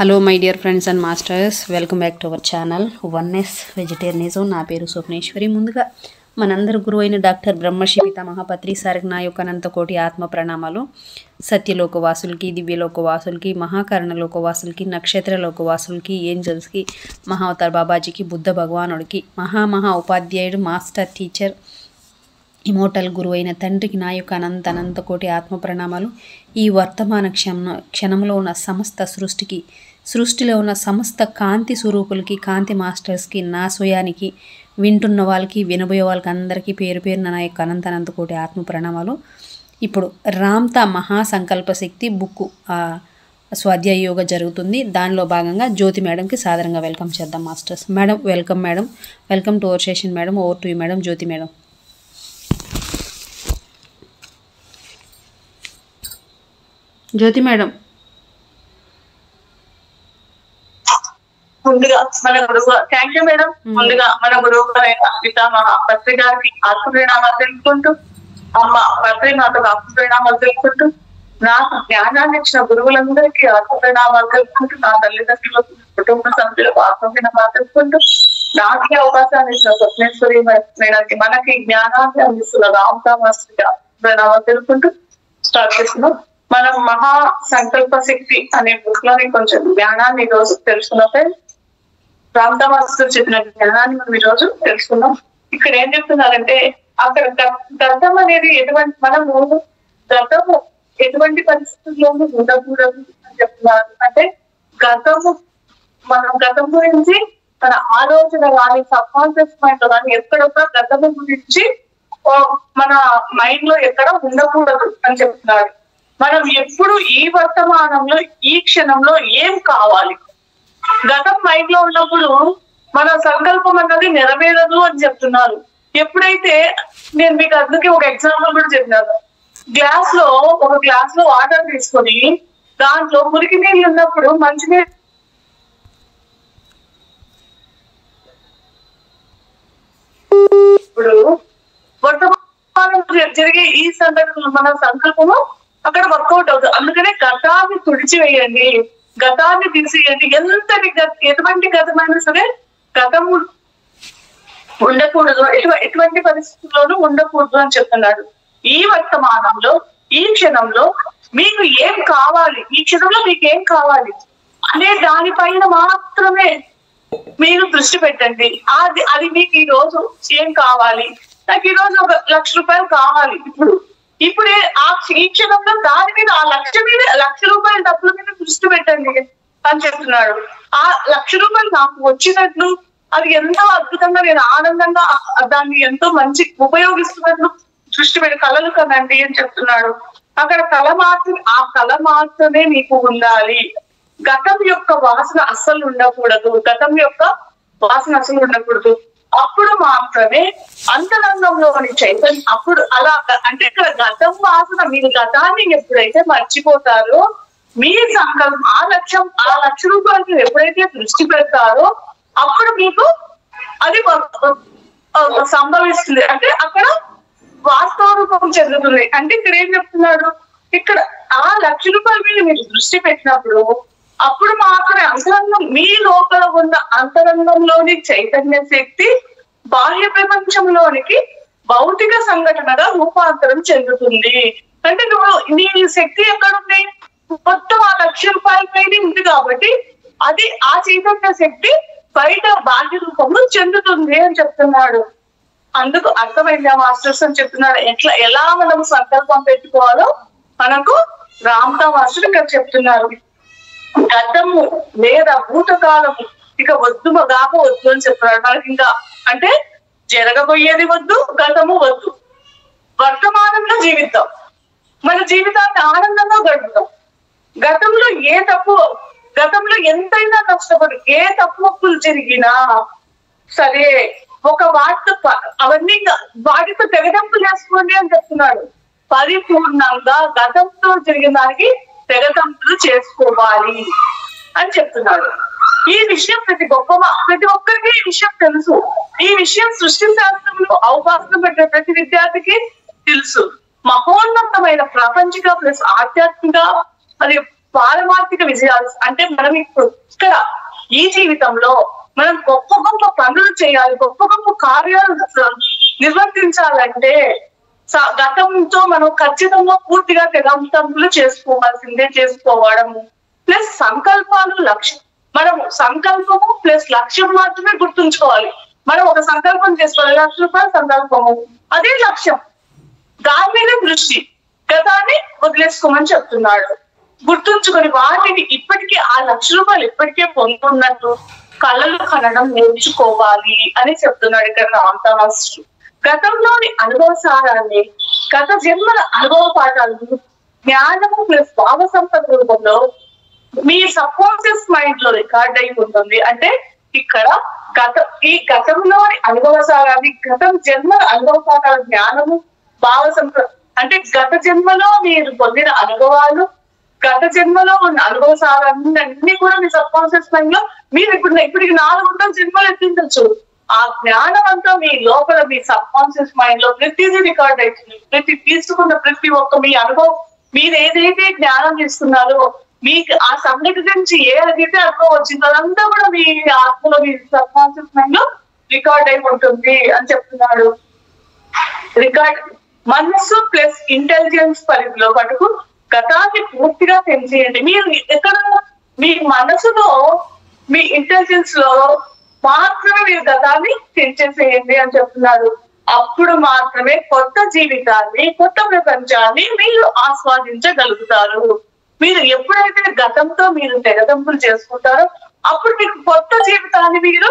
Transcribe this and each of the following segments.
Hello my dear friends and masters, welcome back to our channel oneness vegetarianism. నా పేరు స్వప్నేశ్వరి. ముందుగా మనందరి గురువు అయిన డాక్టర్ బ్రహ్మశ్రీ పితామహ పత్రి సార్కి నా యొక్క అనంతకోటి ఆత్మ ప్రణామాలు. సత్యలోకవాసులకి, దివ్యలోకవాసులకి, మహాకరణలోకవాసులకి, నక్షత్రలోకవాసులకి, ఏంజల్స్కి, మహావతార్ బాబాజీకి, బుద్ధ భగవానుడికి, మహా ఉపాధ్యాయుడు, మాస్టర్ టీచర్, ఇమోటల్ గురువు అయిన తండ్రికి నా యొక్క అనంతకోటి ఆత్మ ప్రణామాలు. ఈ వర్తమాన క్షణంలో ఉన్న సమస్త సృష్టిలో ఉన్న సమస్త కాంతి స్వరూపులకి, కాంతి మాస్టర్స్కి, నా స్వయానికి, వింటున్న వాళ్ళకి, వినబోయే వాళ్ళకి అందరికీ పేరు పేరున నా యొక్క అనంతకోటి ఆత్మ ప్రణామాలు. ఇప్పుడు రామ్తా మహాసంకల్ప శక్తి బుక్ స్వాధ్యాయ యోగ జరుగుతుంది. దానిలో భాగంగా జ్యోతి మేడంకి సాధారణంగా వెల్కమ్ చేద్దాం masters. Madam welcome to our session madam. Over to you madam. Jyoti madam. Jyoti madam. ముందుగా మన గురువు థ్యాంక్ యూ మేడం. ముందుగా మన గురువు పితామహ పత్రి గారికి ఆత్మప్రణామాలు తెలుపుకుంటూ, అమ్మ పత్రి మాతకు ఆత్మప్రణామాలు తెలుపుకుంటూ, నాకు జ్ఞానాన్ని ఇచ్చిన గురువులందరికీ ఆత్మప్రణామాలు తెలుపుకుంటూ, నా తల్లిదండ్రులకు, కుటుంబ సభ్యులకు ఆత్మప్రణామాలు తెలుపుకుంటూ, నాకే అవకాశాన్ని ఇచ్చిన స్వప్నేశ్వరి మేడానికి, మనకి జ్ఞానాన్ని అందిస్తున్న రామ్తా మాస్టర్కి ఆత్మప్రణామాలు తెలుపుకుంటూ స్టార్ట్ చేస్తున్నాం. మనం మహా సంకల్ప శక్తి అనే బుక్ లోని కొంచెం జ్ఞానాన్ని ఈ రోజు తెలుసుకున్నప్పుడు రామ్తా మాస్టర్ చెప్పిన జ్ఞానాన్ని మనం ఈ రోజు తెలుసుకున్నాం. ఇక్కడ ఏం చెప్తున్నారంటే, అక్కడ గతం అనేది గతము ఎటువంటి పరిస్థితుల్లోనూ ఉండకూడదు అని చెప్తున్నారు. అంటే గతం గురించి మన ఆలోచన కానీ, సబ్ కాన్షియస్ మైండ్ లో కానీ ఎక్కడొక్క గతము గురించి మన మైండ్ లో ఎక్కడ ఉండకూడదు అని చెప్తున్నారు. మనం ఎప్పుడు ఈ వర్తమానంలో, ఈ క్షణంలో ఏం కావాలి, గతం మైండ్ లో ఉన్నప్పుడు మన సంకల్పం అన్నది నెరవేరదు అని చెప్తున్నారు. ఎప్పుడైతే నేను మీకు అందుకే ఒక ఎగ్జాంపుల్ కూడా చెప్పినాను. ఒక గ్లాస్ లో వాటర్ తీసుకొని దాంట్లో మురికి నీళ్ళు ఉన్నప్పుడు మంచినీళ్ళు ఇప్పుడు వర్తమానం జరిగే ఈ సంఘటనలు మన సంకల్పము అక్కడ వర్కౌట్ అవుతుంది. అందుకనే గతాన్ని తుడిచివేయండి, గతాన్ని తీసేయండి. ఎటువంటి గతమైనా సరే గతము ఉండకూడదు, ఎటువంటి పరిస్థితుల్లోనూ ఉండకూడదు అని చెప్తున్నాడు. ఈ వర్తమానంలో, ఈ క్షణంలో మీకు ఏం కావాలి, ఈ క్షణంలో మీకు ఏం కావాలి అనే దానిపైన మాత్రమే మీరు దృష్టి పెట్టండి. అది మీకు ఈ రోజు ఏం కావాలి, నాకు ఈ రోజు 1,00,000 రూపాయలు కావాలి, ఇప్పుడే ఈ క్షణంలో దాని మీద, ఆ లక్ష రూపాయల డబ్బుల మీద దృష్టి పెట్టండి అని చెప్తున్నాడు. ఆ 1,00,000 రూపాయలు నాకు వచ్చినట్లు, అది ఎంతో అద్భుతంగా, నేను ఆనందంగా దాన్ని ఎంతో మంచి ఉపయోగిస్తున్నట్లు దృష్టి పెట్టి కళలు కనండి అని చెప్తున్నాడు. అక్కడ ఆ కళ మాత్రమే మీకు ఉండాలి. గతం యొక్క వాసన అస్సలు ఉండకూడదు. అప్పుడు మాత్రమే అంతరంగంలోని చైతన్యం, అప్పుడు అలా అంటే ఇక్కడ గతం వాసన, మీరు గతాన్ని ఎప్పుడైతే మర్చిపోతారో, మీ సంకల్పం ఆ 1,00,000 రూపాయలు ఎప్పుడైతే దృష్టి పెడతారో అప్పుడు మీకు అది సంభవిస్తుంది. అంటే అక్కడ వాస్తవ రూపం చెందుతుంది. అంటే ఇక్కడ ఏం చెప్తున్నాడు, ఇక్కడ ఆ 1,00,000 రూపాయల మీద మీరు దృష్టి పెట్టినప్పుడు అప్పుడు మాత్రమే అంతరంగం, మీ లోపల ఉన్న అంతరంగంలోని చైతన్య శక్తి బాహ్య ప్రపంచంలోనికి భౌతిక సంఘటనగా రూపాంతరం చెందుతుంది. అంటే నీ శక్తి ఎక్కడుంది, మొత్తం ఆ 1,00,000 రూపాయల పైన ఉంది కాబట్టి అది ఆ చైతన్య శక్తి బయట బాహ్య రూపంలో చెందుతుంది అని చెప్తున్నాడు. అందుకు అర్థమైందా మాస్టర్స్ అని చెప్తున్నాడు. ఎలా మనం సంకల్పం పెట్టుకోవాలో మనకు రామ్తా మాస్టర్ ఇక్కడ చెప్తున్నారు. గతము లేదా భూతకాలము ఇక వద్దు అని చెప్తున్నాడు. మనకి ఇంకా అంటే జరగబోయేది వద్దు, గతము వద్దు, వర్తమానంలో జీవిద్దాం, మన జీవితాన్ని ఆనందంగా గడుపుతాం. గతంలో ఎంతైనా కష్టపడి ఏ తప్పులు జరిగినా సరే అవన్నీ వాటితో తెగదెంపు చేసుకోండి అని చెప్తున్నాడు. పరిపూర్ణంగా గతంలో జరిగిన దానికి తెగదెంపులు చేసుకోవాలి అని చెప్తున్నాడు. ఈ విషయం ప్రతి ఒక్కరికి ఈ విషయం తెలుసు. ఈ విషయం సృష్టి శాస్త్రంలో అవకాశం పెట్టే ప్రతి విద్యార్థికి తెలుసు. మహోన్నతమైన ప్రాపంచిక ప్లస్ ఆధ్యాత్మిక, అది పారమార్థిక విజయాలు అంటే మనం ఇప్పుడు ఇక్కడ ఈ జీవితంలో మనం గొప్ప గొప్ప పనులు చేయాలి, గొప్ప గొప్ప కార్యాలు నిర్వర్తించాలంటే గతంతో మనం ఖచ్చితంగా పూర్తిగా తెగంతంపులు చేసుకోవడము ప్లస్ సంకల్పాలు లక్ష్యం. మనం సంకల్పము ప్లస్ లక్ష్యం మాత్రమే గుర్తుంచుకోవాలి. మనం ఒక సంకల్పం చేసుకోవాలి, ₹1,00,000 సంకల్పము, అదే లక్ష్యం, దాని మీద దృష్టి. గతాన్ని వదిలేసుకోమని చెప్తున్నాడు. గుర్తుంచుకొని వాటిని ఇప్పటికే ఆ ₹1,00,000 ఇప్పటికే పొందుతున్నట్టు కళలు కనడం నేర్చుకోవాలి అని చెప్తున్నాడు ఇక్కడ రామదాస్. గతంలోని అనుభవ సారాన్ని, గత జన్మల అనుభవ పాఠాలను జ్ఞానము ప్లస్ భావ సంపద రూపంలో మీ సబ్ కాన్షియస్ మైండ్ లో రికార్డ్ అయి ఉంటుంది. అంటే ఇక్కడ ఈ గతంలోని అనుభవ సారాన్ని, గతం జన్మల అనుభవ పాఠాల జ్ఞానము భావ సంపద అంటే గత జన్మలో మీరు పొందిన అనుభవాలు, గత జన్మలో ఉన్న అనుభవ సారాన్ని కూడా మీ సబ్ కాన్షియస్ మైండ్ లో మీరు ఇప్పటికి 400 జన్మలు ఎత్తించచ్చు. ఆ జ్ఞానం అంతా మీ లోపల మీ సబ్ కాన్షియస్ మైండ్ లో ప్రతిదీ రికార్డ్ అవుతుంది. తీసుకున్న ప్రతి ఒక్క మీ అనుభవం, మీరు ఏదైతే జ్ఞానం తీసుకున్నారో, మీకు ఆ సంఘటన నుంచి ఏదైతే అనుభవం వచ్చిందో అదంతా కూడా మీ ఆత్మలో మీ సబ్ కాన్షియస్ మైండ్ లో రికార్డ్ అయి ఉంటుంది అని చెప్తున్నాడు. రికార్డ్ మనస్సు ప్లస్ ఇంటెలిజెన్స్ పరిధిలో పట్టుకు గతాన్ని పూర్తిగా తెలిసేయండి. మీరు ఎక్కడ మీ మనసులో మీ ఇంటెలిజెన్స్ లో మాత్రమే మీరు గతాన్ని తెంచేసేయండి అని చెప్తున్నారు. అప్పుడు మాత్రమే కొత్త జీవితాన్ని, కొత్త ప్రపంచాన్ని మీరు ఆస్వాదించగలుగుతారు. మీరు ఎప్పుడైతే గతంతో మీరు తెగదంపులు చేసుకుంటారో అప్పుడు మీకు కొత్త జీవితాన్ని మీరు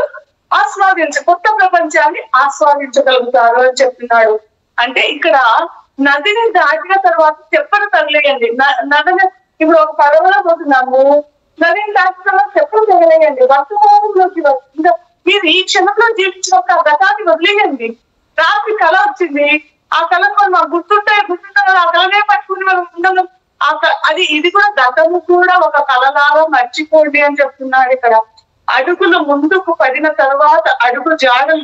కొత్త ప్రపంచాన్ని ఆస్వాదించగలుగుతారు అని చెప్తున్నాడు. అంటే ఇక్కడ నదిని దాటిన తర్వాత తెప్పలు తగిలేయండి. నదిని ఇప్పుడు ఒక పడవలో పోతున్నాము, నదిని దాటిన తర్వాత తెప్పలు తగిలేయండి. వర్తమానంలోకి ఇంకా మీరు ఈ క్షణంలో జీవించినప్పుడు ఆ గతాన్ని వదిలేయండి. రాత్రి కళ వచ్చింది, ఆ కళ మాకు గుర్తుంటాయి ఆ కళనే పట్టుకుని మనం ఉండడం. ఇది కూడా గతము కూడా ఒక కళలాగా మర్చిపోండి అని చెప్తున్నాడు ఇక్కడ. అడుగులు ముందుకు పడిన తర్వాత అడుగు జాడలు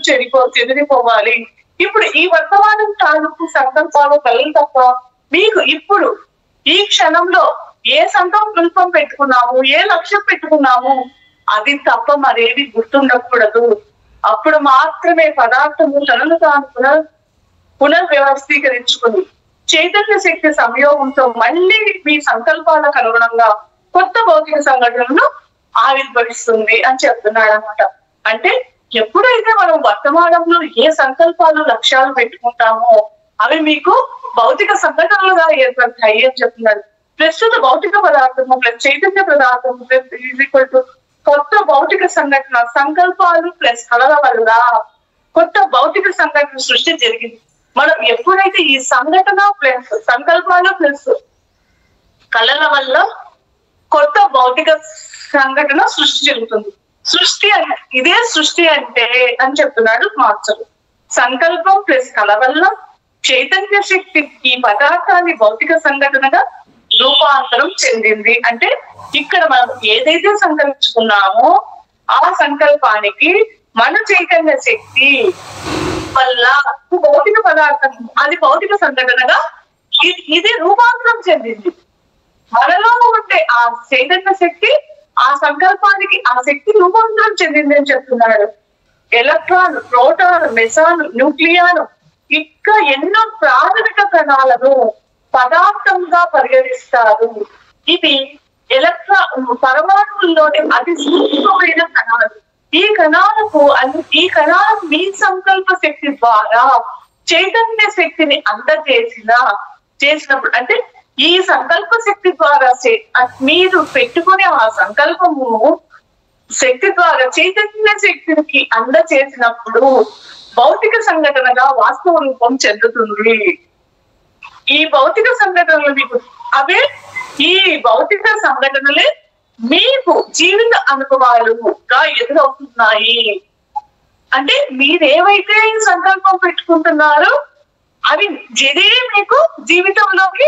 చెదిరిపోవాలి. ఇప్పుడు ఈ వర్తమానం తాలూకు సంకల్పాలు కలలు తప్ప మీకు ఇప్పుడు ఈ క్షణంలో ఏ సంకల్పం పెట్టుకున్నాము, ఏ లక్ష్యం పెట్టుకున్నాము, అది తప్ప మరేవి గుర్తుండకూడదు. అప్పుడు మాత్రమే పదార్థము తనను తాను పునర్వ్యవస్థీకరించుకుని చైతన్య శక్తి సంయోగంతో మళ్ళీ మీ సంకల్పాలకు అనుగుణంగా కొత్త భౌతిక సంఘటనలను ఆవిర్భవిస్తుంది అని చెప్తున్నాడు అనమాట. అంటే ఎప్పుడైతే మనం వర్తమానంలో ఏ సంకల్పాలు లక్ష్యాలు పెట్టుకుంటామో అవి మీకు భౌతిక సంఘటనలుగా ఏర్పడతాయి అని చెప్తున్నాడు. ప్రస్తుత భౌతిక పదార్థము ప్లస్ చైతన్య పదార్థము ప్లస్ కొత్త భౌతిక సంఘటన, సంకల్పాలు ప్లస్ కళల వల్ల కొత్త భౌతిక సంఘటన సృష్టి జరిగింది. మనం ఎప్పుడైతే ఈ సంఘటన ప్లస్ సంకల్పాలు ప్లస్ కళల వల్ల కొత్త భౌతిక సంఘటన సృష్టి జరుగుతుంది. ఇదే సృష్టి అంటే అని చెప్తున్నాడు మాస్టర్. సంకల్పం ప్లస్ కళ వల్ల చైతన్య శక్తి ఈ పదార్థాన్ని భౌతిక సంఘటనగా రూపాంతరం చెందింది. అంటే ఇక్కడ మనం ఏదైతే సంకల్పించుకున్నామో ఆ సంకల్పానికి మన చైతన్య శక్తి వల్ల భౌతిక పదార్థం అది భౌతిక సంఘటనగా ఇది రూపాంతరం చెందింది. మనలో ఉంటే ఆ చైతన్య శక్తి ఆ సంకల్పానికి ఆ శక్తి రూపాంతరం చెందింది అని చెప్తున్నాడు. ఎలక్ట్రాన్, ప్రోటాన్, మెసాన్, న్యూక్లియాన్ ఇంకా ఎన్నో ప్రాథమిక కణాలను పదార్థంగా పరిగణిస్తారు. ఇవి పరమాణువుల్లోని అతి సూక్ష్మమైన కణాలు. ఈ కణాలకు మీ సంకల్ప శక్తి ద్వారా చైతన్య శక్తిని చేసినప్పుడు అంటే ఈ సంకల్ప శక్తి ద్వారా మీరు పెట్టుకునే ఆ సంకల్పము శక్తి ద్వారా చైతన్య శక్తికి అందచేసినప్పుడు భౌతిక సంఘటనగా వాస్తవ రూపం చెందుతుంది. ఈ భౌతిక సంఘటనలు మీకు ఈ భౌతిక సంఘటనలే మీకు జీవిత అనుభవాలుగా ఎదురవుతున్నాయి. అంటే మీరేవైతే సంకల్పం పెట్టుకుంటున్నారో అవి మీకు జీవితంలోకి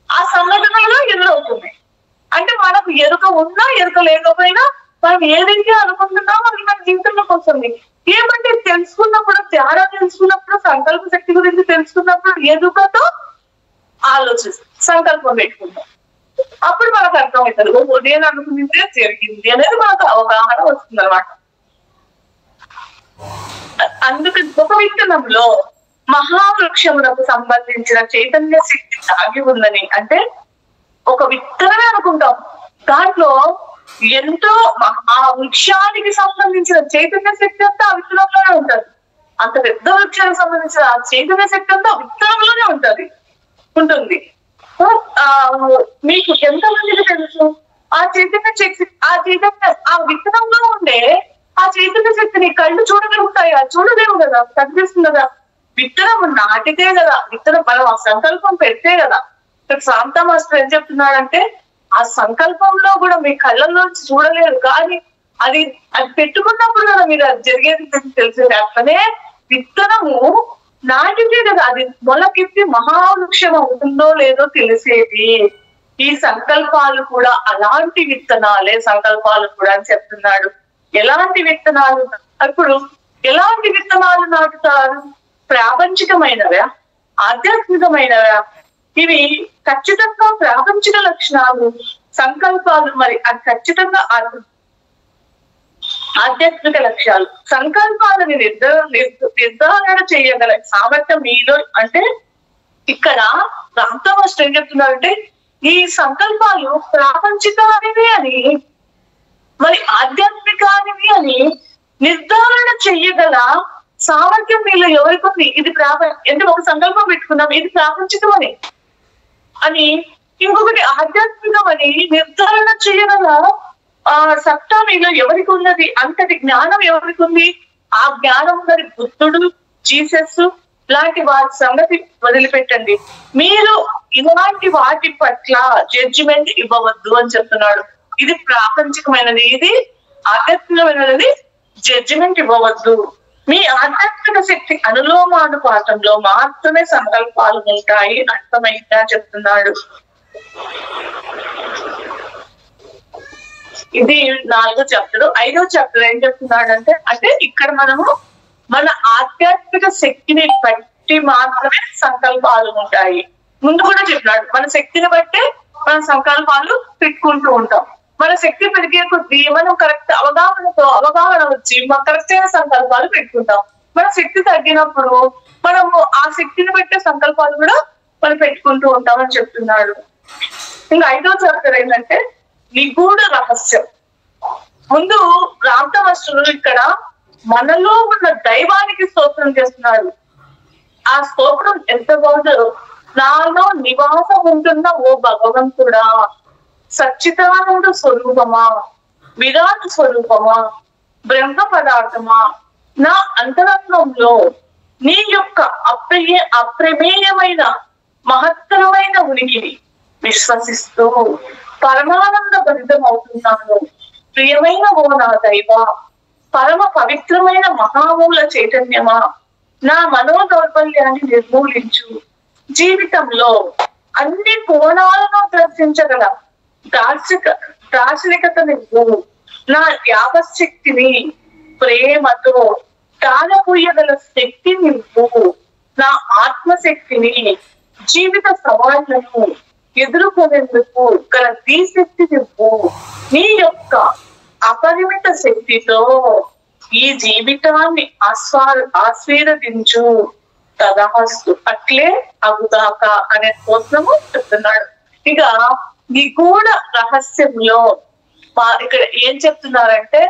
ఆ సంఘటనలో ఎదురవుతుంది. అంటే మనకు ఎరుక ఉన్నా ఎరుక లేకపోయినా మనం ఏదైతే అనుకుంటున్నామో అది మన జీవితంలోకి వస్తుంది. ఏమంటే తెలుసుకున్నప్పుడు తేడా తెలుసుకున్నప్పుడు సంకల్ప శక్తి గురించి తెలుసుకున్నప్పుడు ఎరుకతో సంకల్పం పెట్టుకుంటాం. అప్పుడు మనకు అర్థమవుతుంది, ఓ నేను అనుకునిందే జరిగింది అనేది మనకు అవగాహన వస్తుంది అనమాట. అందుకు ఒక విత్తనంలో మహావృక్షములకు సంబంధించిన చైతన్య శక్తి దాగి ఉందని, అంటే ఒక విత్తనమే అనుకుంటాం, దాంట్లో ఎంతో ఆ వృక్షానికి సంబంధించిన చైతన్య శక్తి అంతా ఆ విత్తనంలోనే ఉంటది. అంత పెద్ద వృక్షానికి సంబంధించిన ఆ చైతన్య శక్తి అంతా విత్తనంలోనే ఉంటుంది. మీకు ఎంతమందికి తెలుసు ఆ చైతన్య ఆ విత్తనంలో ఉండే ఆ చైతన్య శక్తిని కళ్ళు చూడగలుగుతాయా? చూడలేవు కదా, కనిపిస్తుంది కదా. విత్తనం నాటితే కదా, విత్తనం మనం ఆ సంకల్పం పెడితే కదా. ఇక్కడ శాంతా మాస్టర్ ఏం చెప్తున్నాడంటే, ఆ సంకల్పంలో కూడా మీ కళ్ళల్లోంచి చూడలేరు, కానీ అది పెట్టుకున్నప్పుడు కదా మీరు అది జరిగేది తెలిసేది. అట్లనే విత్తనము నాటితే కదా అది మొలకెత్తి మహావృక్షం అవుతుందో లేదో తెలిసేది. ఈ సంకల్పాలు కూడా అలాంటి విత్తనాలే, సంకల్పాలు కూడా అని చెప్తున్నాడు. ఎలాంటి విత్తనాలు? అప్పుడు ఎలాంటి విత్తనాలు నాటుతారు? ప్రాపంచికమైనవా, ఆధ్యాత్మికమైనవా? ఇవి ఖచ్చితంగా ప్రాపంచిక లక్షణాలు సంకల్పాలు, మరి అది ఖచ్చితంగా ఆధ్యాత్మిక లక్ష్యాలు. సంకల్పాలని నిర్ధారణ చేయగల సామర్థ్యం మీలో, అంటే ఇక్కడ శాంతా మాస్టర్ ఏం చెప్తున్నారంటే, ఈ సంకల్పాలు ప్రాపంచికానివి అని మరి ఆధ్యాత్మికానివి అని నిర్ధారణ చెయ్యగల సామర్థ్యం మీలో ఎవరికి ఉంది? ఇది అంటే ఒక సంకల్పం పెట్టుకున్నాం, ఇది ప్రాపంచికం అని ఇంకొకటి ఆధ్యాత్మికం అని నిర్ధారణ చేయగల సత్తా మీలో ఎవరికి ఉన్నది? అంతటి జ్ఞానం ఎవరికి ఉంది? ఆ జ్ఞానం ఉన్నది బుద్ధుడు, జీసస్ లాంటి వాటి సంగతి వదిలిపెట్టండి. మీరు ఇలాంటి వాటి పట్ల జడ్జిమెంట్ ఇవ్వవద్దు అని చెప్తున్నాడు. ఇది ప్రాపంచికమైనది, ఇది ఆధ్యాత్మికమైనది, జడ్జిమెంట్ ఇవ్వవద్దు. మీ ఆధ్యాత్మిక శక్తి అనులోమానుపాతంలో మాత్రమే సంకల్పాలు ఉంటాయి, అర్థమైందా చెప్తున్నాడు. ఇది 4వ చాప్టర్. 5వ చాప్టర్ ఏం చెప్తున్నాడు అంటే ఇక్కడ మనము మన ఆధ్యాత్మిక శక్తిని బట్టి మాత్రమే సంకల్పాలు ఉంటాయి. ముందు కూడా చెప్పినాడు, మన శక్తిని బట్టే మన సంకల్పాలు పెట్టుకుంటూ ఉంటాం. మన శక్తి పెరిగే కొద్దీ మనం కరెక్ట్ అవగాహన వచ్చి మనం కరెక్ట్ అయిన సంకల్పాలు పెట్టుకుంటాం. మన శక్తి తగ్గినప్పుడు మనము ఆ శక్తిని బట్టే సంకల్పాలు కూడా మనం పెట్టుకుంటూ ఉంటామని చెప్తున్నాడు. ఇంకా 5వ చాప్టర్ ఏంటంటే నిగూఢ రహస్యం. ముందు శాంతా మాస్టర్ ఇక్కడ మనలో ఉన్న దైవానికి స్తోత్రం చేస్తున్నాడు. ఆ స్తోత్రం ఎంత బాగుందో, నాలో నివాసం ఉంటున్న ఓ భగవంతుడా, సచ్చిదానంద స్వరూపమా, విరాట్ స్వరూపమా, బ్రహ్మ పదార్థమా, నా అంతరంగంలో నీ యొక్క అప్రమేయమైన మహత్తరమైన ఉనికిని విశ్వసిస్తూ పరమానంద భరితం అవుతున్నాను. ప్రియమైన ఓ నా దైవ, పరమ పవిత్రమైన మహామూల చైతన్యమా, నా మనోదౌర్బల్యాన్ని నిర్మూలించు. జీవితంలో అన్ని కోణాలను దర్శించగల దార్శనికతనివ్వు. నా యావశక్తిని ప్రేమతో తాళపూయగల శక్తిని ఇవ్వు. నా ఆత్మశక్తిని జీవిత సవాళ్లను ఎదుర్కొనేందుకు గల శక్తినివ్వు. నీ యొక్క అపరిమిత శక్తితో ఈ జీవితాన్ని ఆశీర్వదించు. తదాస్తు, అట్లే అగుదాక అనే కోసము చెప్తున్నాడు. ఇక నిగూఢ రహస్యంలో ఇక్కడ ఏం చెప్తున్నారంటే,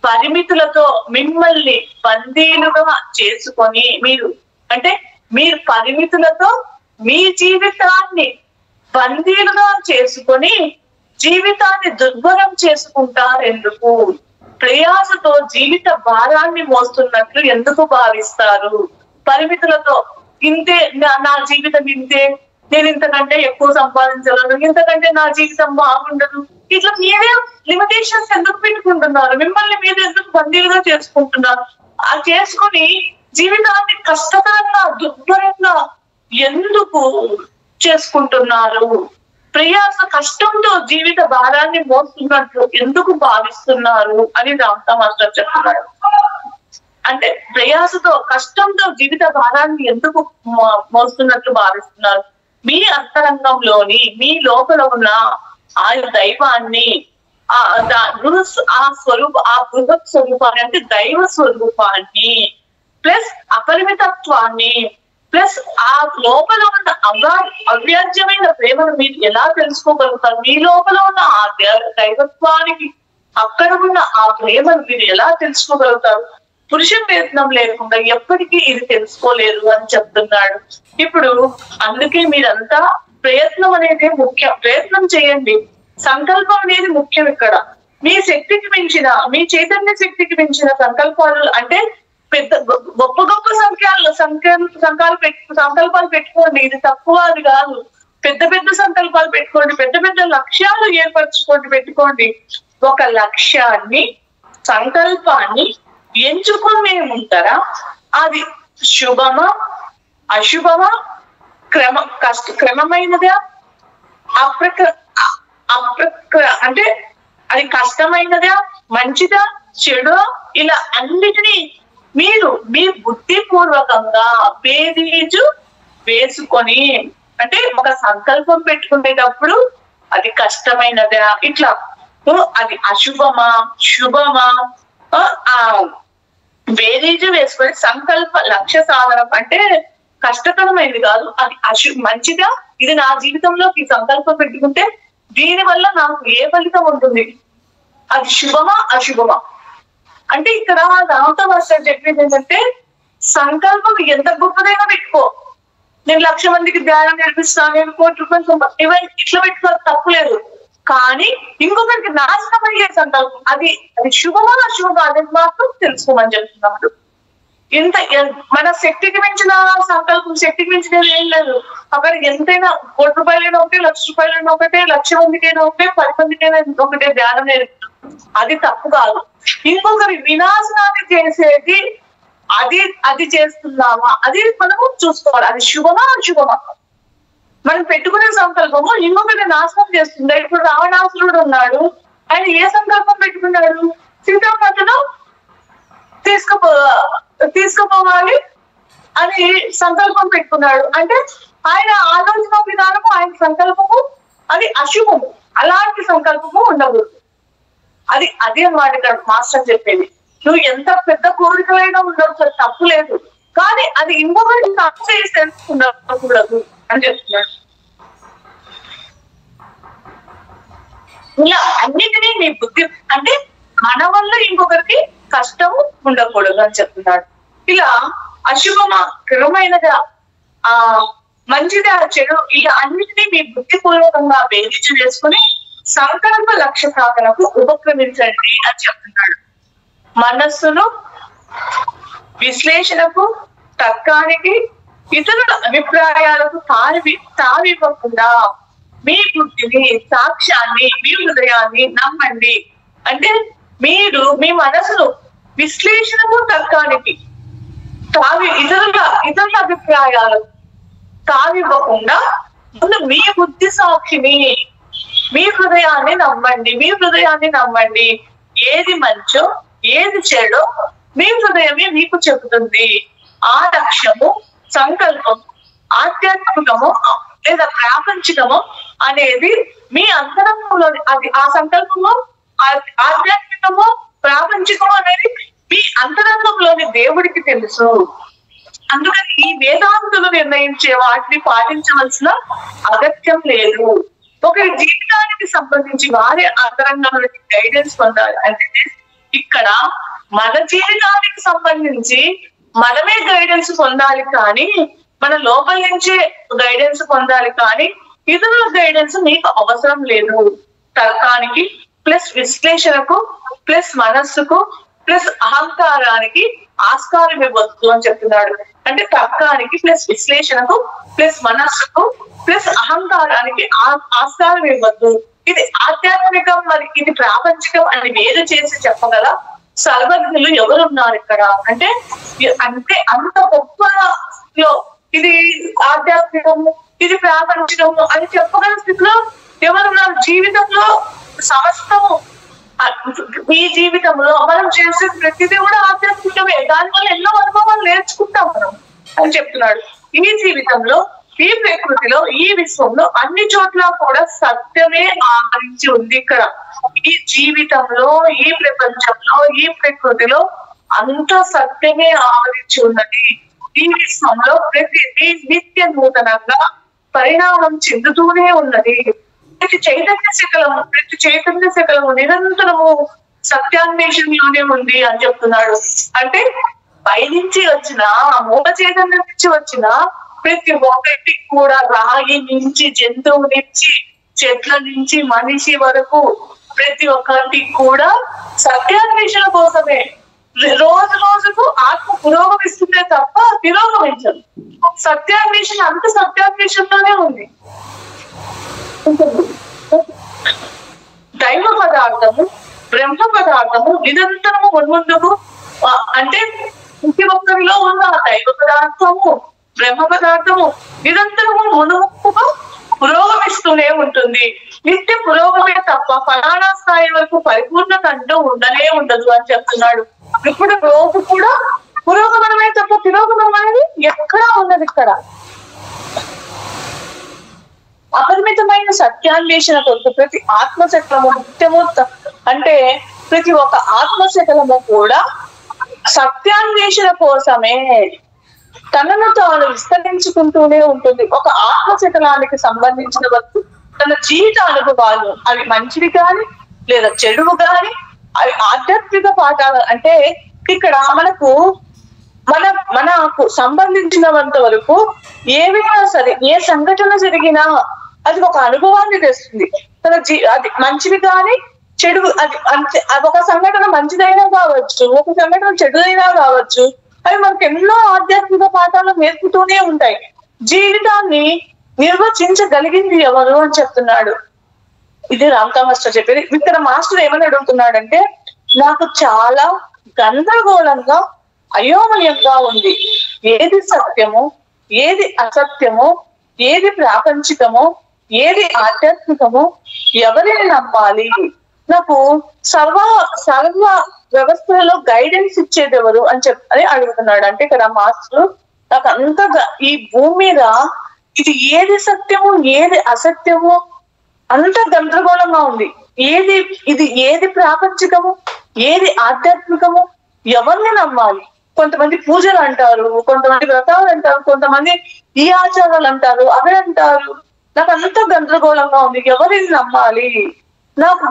పరిమితులతో మిమ్మల్ని బందీలుగా చేసుకొని మీరు పరిమితులతో మీ జీవితాన్ని బందీలుగా చేసుకొని జీవితాన్ని దుర్భరం చేసుకుంటారెందుకు? ప్రయాసతో జీవిత భారాన్ని మోస్తున్నట్లు ఎందుకు భావిస్తారు? పరిమితులతో ఇంతే, నా జీవితం ఇంతే, నేను ఇంతకంటే ఎక్కువ సంపాదించగలను, ఇంతకంటే నా జీవితం బాగుండదు, ఇట్లా మీరే లిమిటేషన్స్ ఎందుకు పెట్టుకుంటున్నారు? మిమ్మల్ని మీరు ఎందుకు బందీలుగా చేసుకుంటున్నారు? ఆ చేసుకుని జీవితాన్ని కష్టకరంగా దుర్భరంగా ఎందుకు చేసుకుంటున్నారు? ప్రయాస కష్టంతో జీవిత భారాన్ని మోస్తున్నట్లు ఎందుకు భావిస్తున్నారు అని శాంతా మాస్టర్ చెప్తున్నాడు. అంటే ప్రయాసతో కష్టంతో జీవిత భారాన్ని ఎందుకు మోస్తున్నట్లు భావిస్తున్నారు? మీ అంతరంగంలోని మీ లోపల ఉన్న ఆ దైవాన్ని ఆ బృహత్ స్వరూపాన్ని అంటే దైవ స్వరూపాన్ని ప్లస్ అపరిమితత్వాన్ని ప్లస్ ఆ లోపల ఉన్న అవ్యాజ్యమైన ప్రేమను మీరు ఎలా తెలుసుకోగలుగుతారు? మీ లోపల ఉన్న ఆ దైవత్వానికి అక్కడ ఉన్న ఆ ప్రేమను మీరు ఎలా తెలుసుకోగలుగుతారు? పురుష ప్రయత్నం లేకుండా ఎప్పటికీ ఇది తెలుసుకోలేరు అని చెప్తున్నాడు. ఇప్పుడు అందుకే మీరంతా ప్రయత్నం అనేది ముఖ్యం. ప్రయత్నం చేయండి. సంకల్పం అనేది ముఖ్యం. ఇక్కడ మీ శక్తికి మించిన, మీ చైతన్య శక్తికి మించిన సంకల్పాలు అంటే పెద్ద గొప్ప గొప్ప సంకల్పాలు పెట్టుకోండి. ఇది తక్కువ అది కాదు. పెద్ద పెద్ద సంకల్పాలు పెట్టుకోండి. పెద్ద పెద్ద లక్ష్యాలు పెట్టుకోండి. ఒక లక్ష్యాన్ని సంకల్పాన్ని ఎంచుకొని ఉంటారా? అది శుభమా అశుభమా, క్రమమైనదా అంటే అది కష్టమైనదా మంచిదా చెడు, ఇలా అన్నిటినీ మీరు మీ బుద్ధిపూర్వకంగా బేరీజు వేసుకొని, అంటే ఒక సంకల్పం పెట్టుకునేటప్పుడు అది కష్టమైనదా, ఇట్లా అది అశుభమా శుభమా బేరీజు వేసుకొని సంకల్ప లక్ష్య సాధన అంటే కష్టతరమైనది కాదు, అది మంచిదా, ఇది నా జీవితంలోకి సంకల్పం పెట్టుకుంటే దీని వల్ల నాకు ఏ ఫలితం ఉంటుంది, అది శుభమా అశుభమా. అంటే ఇక్కడ రామత మాస్టర్ చెప్పేది ఏంటంటే సంకల్పం ఎంత గొప్పదైనా పెట్టుకో. నేను 1,00,000 మందికి ధ్యానం నేర్పిస్తాను, నేను 1,00,00,000 రూపాయలు ఇవన్నీ ఇట్లా పెట్టుకో, తప్పులేదు. కానీ ఇంకొకరికి నాశనం అయ్యే సంకల్పం అది శుభమా అశుభమా అనేది మాత్రం తెలుసుకోమని చెప్తున్నాడు. ఇంత మన శక్తికి మించిన సంకల్పం, శక్తికి మించినది ఏం లేదు. అక్కడ ఎంతైనా 1,00,00,000 రూపాయలైనా ఒకటే, 1,00,000 రూపాయలైనా ఒకటే, 1,00,000 మందికైనా ఒకటే, 10 మందికైనా ఒకటే ధ్యానం నేర్పిస్తాం. అది తప్పు కాదు. ఇంకొకరి వినాశనాన్ని చేసేది అది చేస్తున్నామా అది మనము చూసుకోవాలి. అది శుభమా అశుభమా. మనం పెట్టుకునే సంకల్పము ఇంకొకరి నాశనం చేస్తుంది. ఇప్పుడు రావణాసురుడు ఉన్నాడు, ఆయన ఏ సంకల్పం పెట్టుకున్నాడు? సీతామాతను తీసుకుపోవాలి అని సంకల్పం పెట్టుకున్నాడు. అంటే ఆయన ఆలోచన విధానము, ఆయన సంకల్పము అది అశుభము. అలాంటి సంకల్పము ఉండకూడదు. అదే అన్నమాట ఇక్కడ మాస్టర్ చెప్పేది. నువ్వు ఎంత పెద్ద కోరికలైనా ఉండవచ్చు, తప్పు లేదు. కానీ అది ఇంకొకటి తప్పు చేసి తెలుసుకుండకూడదు అని చెప్తున్నాడు. ఇలా అన్నిటినీ నీ బుద్ధి అంటే మన వల్ల ఇంకొకరికి కష్టము ఉండకూడదు అని చెప్తున్నాడు. ఇలా అశుభమా క్రమమైనదా మంచిదా చెడు, ఇలా అన్నిటినీ మీ బుద్ధిపూర్వకంగా బేరీజు వేసుకుని సంకల్ప లక్ష్య సాధనకు ఉపక్రమించండి అని చెప్తున్నాడు. మనస్సును విశ్లేషణకు, తర్కానికి, ఇతరుల అభిప్రాయాలకు తావివ్వకుండా మీ బుద్ధిని, సాక్ష్యాన్ని, మీ హృదయాన్ని నమ్మండి. అంటే మీరు మీ మనసును విశ్లేషణకు, తర్కానికి ఇతరుల అభిప్రాయాలకు తావివ్వకుండా ముందు మీ బుద్ధి సాక్షిని, మీ హృదయాన్ని నమ్మండి. ఏది మంచో ఏది చెడో మీ హృదయమే మీకు చెబుతుంది. ఆ లక్ష్యము, సంకల్పం, ఆధ్యాత్మికము లేదా ప్రాపంచికము అనేది మీ అంతరంగంలోని ఆ సంకల్పము, ఆధ్యాత్మికము, ప్రాపంచికము అనేది మీ అంతరంగంలోని దేవుడికి తెలుసు. అందుకని ఈ వేదాంతులు నిర్ణయించే వాటిని పాటించవలసిన అగత్యం లేదు. ఒకరి జీవితానికి సంబంధించి వారి అంతరంగంలో గైడెన్స్ పొందాలి. అంటే ఇక్కడ మన జీవితానికి సంబంధించి మనమే గైడెన్స్ పొందాలి, కానీ మన లోపల నుంచే గైడెన్స్ పొందాలి, కానీ ఇతరుల గైడెన్స్ మీకు అవసరం లేదు. తర్కానికి ప్లస్ విశ్లేషణకు ప్లస్ మనస్సుకు ప్లస్ అహంకారానికి ఆస్కారం ఇవ్వద్దు అని చెప్తున్నాడు. అంటే తర్కానికి ప్లస్ విశ్లేషణకు ప్లస్ మనస్సుకు ప్లస్ అహంకారానికి ఆస్కారం ఇవ్వద్దు. ఇది ఆధ్యాత్మికం మరి ఇది ప్రాపంచికం అని వేరు చేసి చెప్పగల సర్వజ్ఞులు ఎవరున్నారు ఇక్కడ? అంటే అంత గొప్ప ఇది ఆధ్యాత్మికము, ఇది ప్రాపంచికము అని చెప్పగల స్థితిలో ఎవరున్నారు? జీవితంలో సమస్తము, ఈ జీవితంలో మనం చేసే ప్రతిదీ కూడా ఆధ్యాత్మికమే. దానివల్ల ఎన్నో అనుభవాలు నేర్చుకుంటాం మనం అని చెప్తున్నాడు. ఈ జీవితంలో ఈ ప్రకృతిలో, ఈ విశ్వంలో అన్ని చోట్ల కూడా సత్యమే ఆవరించి ఉంది. ఇక్కడ ఈ జీవితంలో, ఈ ప్రపంచంలో, ఈ ప్రకృతిలో అంత సత్యమే ఆవరించి ఉన్నది. ఈ విశ్వంలో ప్రతిదీ నిత్య నూతనంగా పరిణామం చెందుతూనే ఉన్నది. ప్రతి చైతన్య శకలము నిరంతరము సత్యాన్వేషణలోనే ఉంది అని చెప్తున్నాడు. అంటే పైనుంచి వచ్చిన, మూల చైతన్యం నుంచి వచ్చిన ప్రతి ఒక్కటి కూడా, రాయి నుంచి, జంతువు నుంచి, చెట్ల నుంచి, మనిషి వరకు ప్రతి ఒక్కటి కూడా సత్యాన్వేషణ కోసమే. రోజు రోజుకు ఆత్మ పురోగమిస్తుందే తప్ప తిరోగమించదు. సత్యాన్వేషణ అంత సత్యాన్వేషణలోనే ఉంది. దైవ పదార్థము, బ్రహ్మ పదార్థము నిరంతరము మున్ముందుకు, అంటే ప్రతి ఒక్కరిలో ఉన్న దైవ పదార్థము, బ్రహ్మ పదార్థము నిరంతరము మునుముగా పురోగమిస్తూనే ఉంటుంది. నిత్య పురోగమే తప్ప ఫలానా స్థాయి వరకు పరిపూర్ణత అంటూ ఉండనే ఉండదు అని చెప్తున్నాడు. ఇప్పుడు రోజు కూడా పురోగమనమే తప్ప తిరోగమనం అనేది ఎక్కడా ఉన్నది. ఇక్కడ అపరిమితమైన సత్యాన్వేషణ కొరకు ప్రతి ఆత్మశకలము నిత్యము, అంటే ప్రతి ఒక్క ఆత్మశకలము కూడా సత్యాన్వేషణ కోసమే తనను తాను విస్తరించుకుంటూనే ఉంటుంది. ఒక ఆత్మశకలానికి సంబంధించిన వరకు తన జీవిత అనుభవాలు, అవి మంచివి కానీ లేదా చెడువు కానీ, అవి ఆధ్యాత్మిక పాఠాలు. అంటే ఇక్కడ మనకు మనకు సంబంధించినంత వరకు ఏవైనా సరే, ఏ సంఘటన జరిగినా అది ఒక అనుభవాన్ని తెస్తుంది. అది మంచివి కానీ చెడు, అది ఒక సంఘటన మంచిదైనా కావచ్చు, ఒక సంఘటన చెడుదైనా కావచ్చు, అవి మనకు ఎన్నో ఆధ్యాత్మిక పాఠాలు నేర్పుతూనే ఉంటాయి. జీవితాన్ని నిర్వచించగలిగింది ఎవరు అని చెప్తున్నాడు. ఇది రామ్కా మాస్టర్ చెప్పేది. ఇక్కడ మాస్టర్ ఏమని అడుగుతున్నాడంటే, నాకు చాలా గందరగోళంగా, అయోమయంగా ఉంది. ఏది సత్యము, ఏది అసత్యము, ఏది ప్రాపంచికము, ఏది ఆధ్యాత్మికము, ఎవరిని నమ్మాలి, నాకు సర్వ వ్యవస్థలలో గైడెన్స్ ఇచ్చేది ఎవరు అని అడుగుతున్నాడు. అంటే ఇక్కడ మాస్టర్ నాకు అంతగా ఈ భూమి మీద ఇది ఏది సత్యము, ఏది అసత్యము అంత గందరగోళంగా ఉంది. ఏది ప్రాపంచికము, ఏది ఆధ్యాత్మికము, ఎవరిని నమ్మాలి. కొంతమంది పూజలు అంటారు, కొంతమంది వ్రతాలు అంటారు, కొంతమంది ఈ ఆచారాలు అంటారు, అవి అంటారు. నాకు అంత గందరగోళంగా ఉంది. ఎవరిని నమ్మాలి, నాకు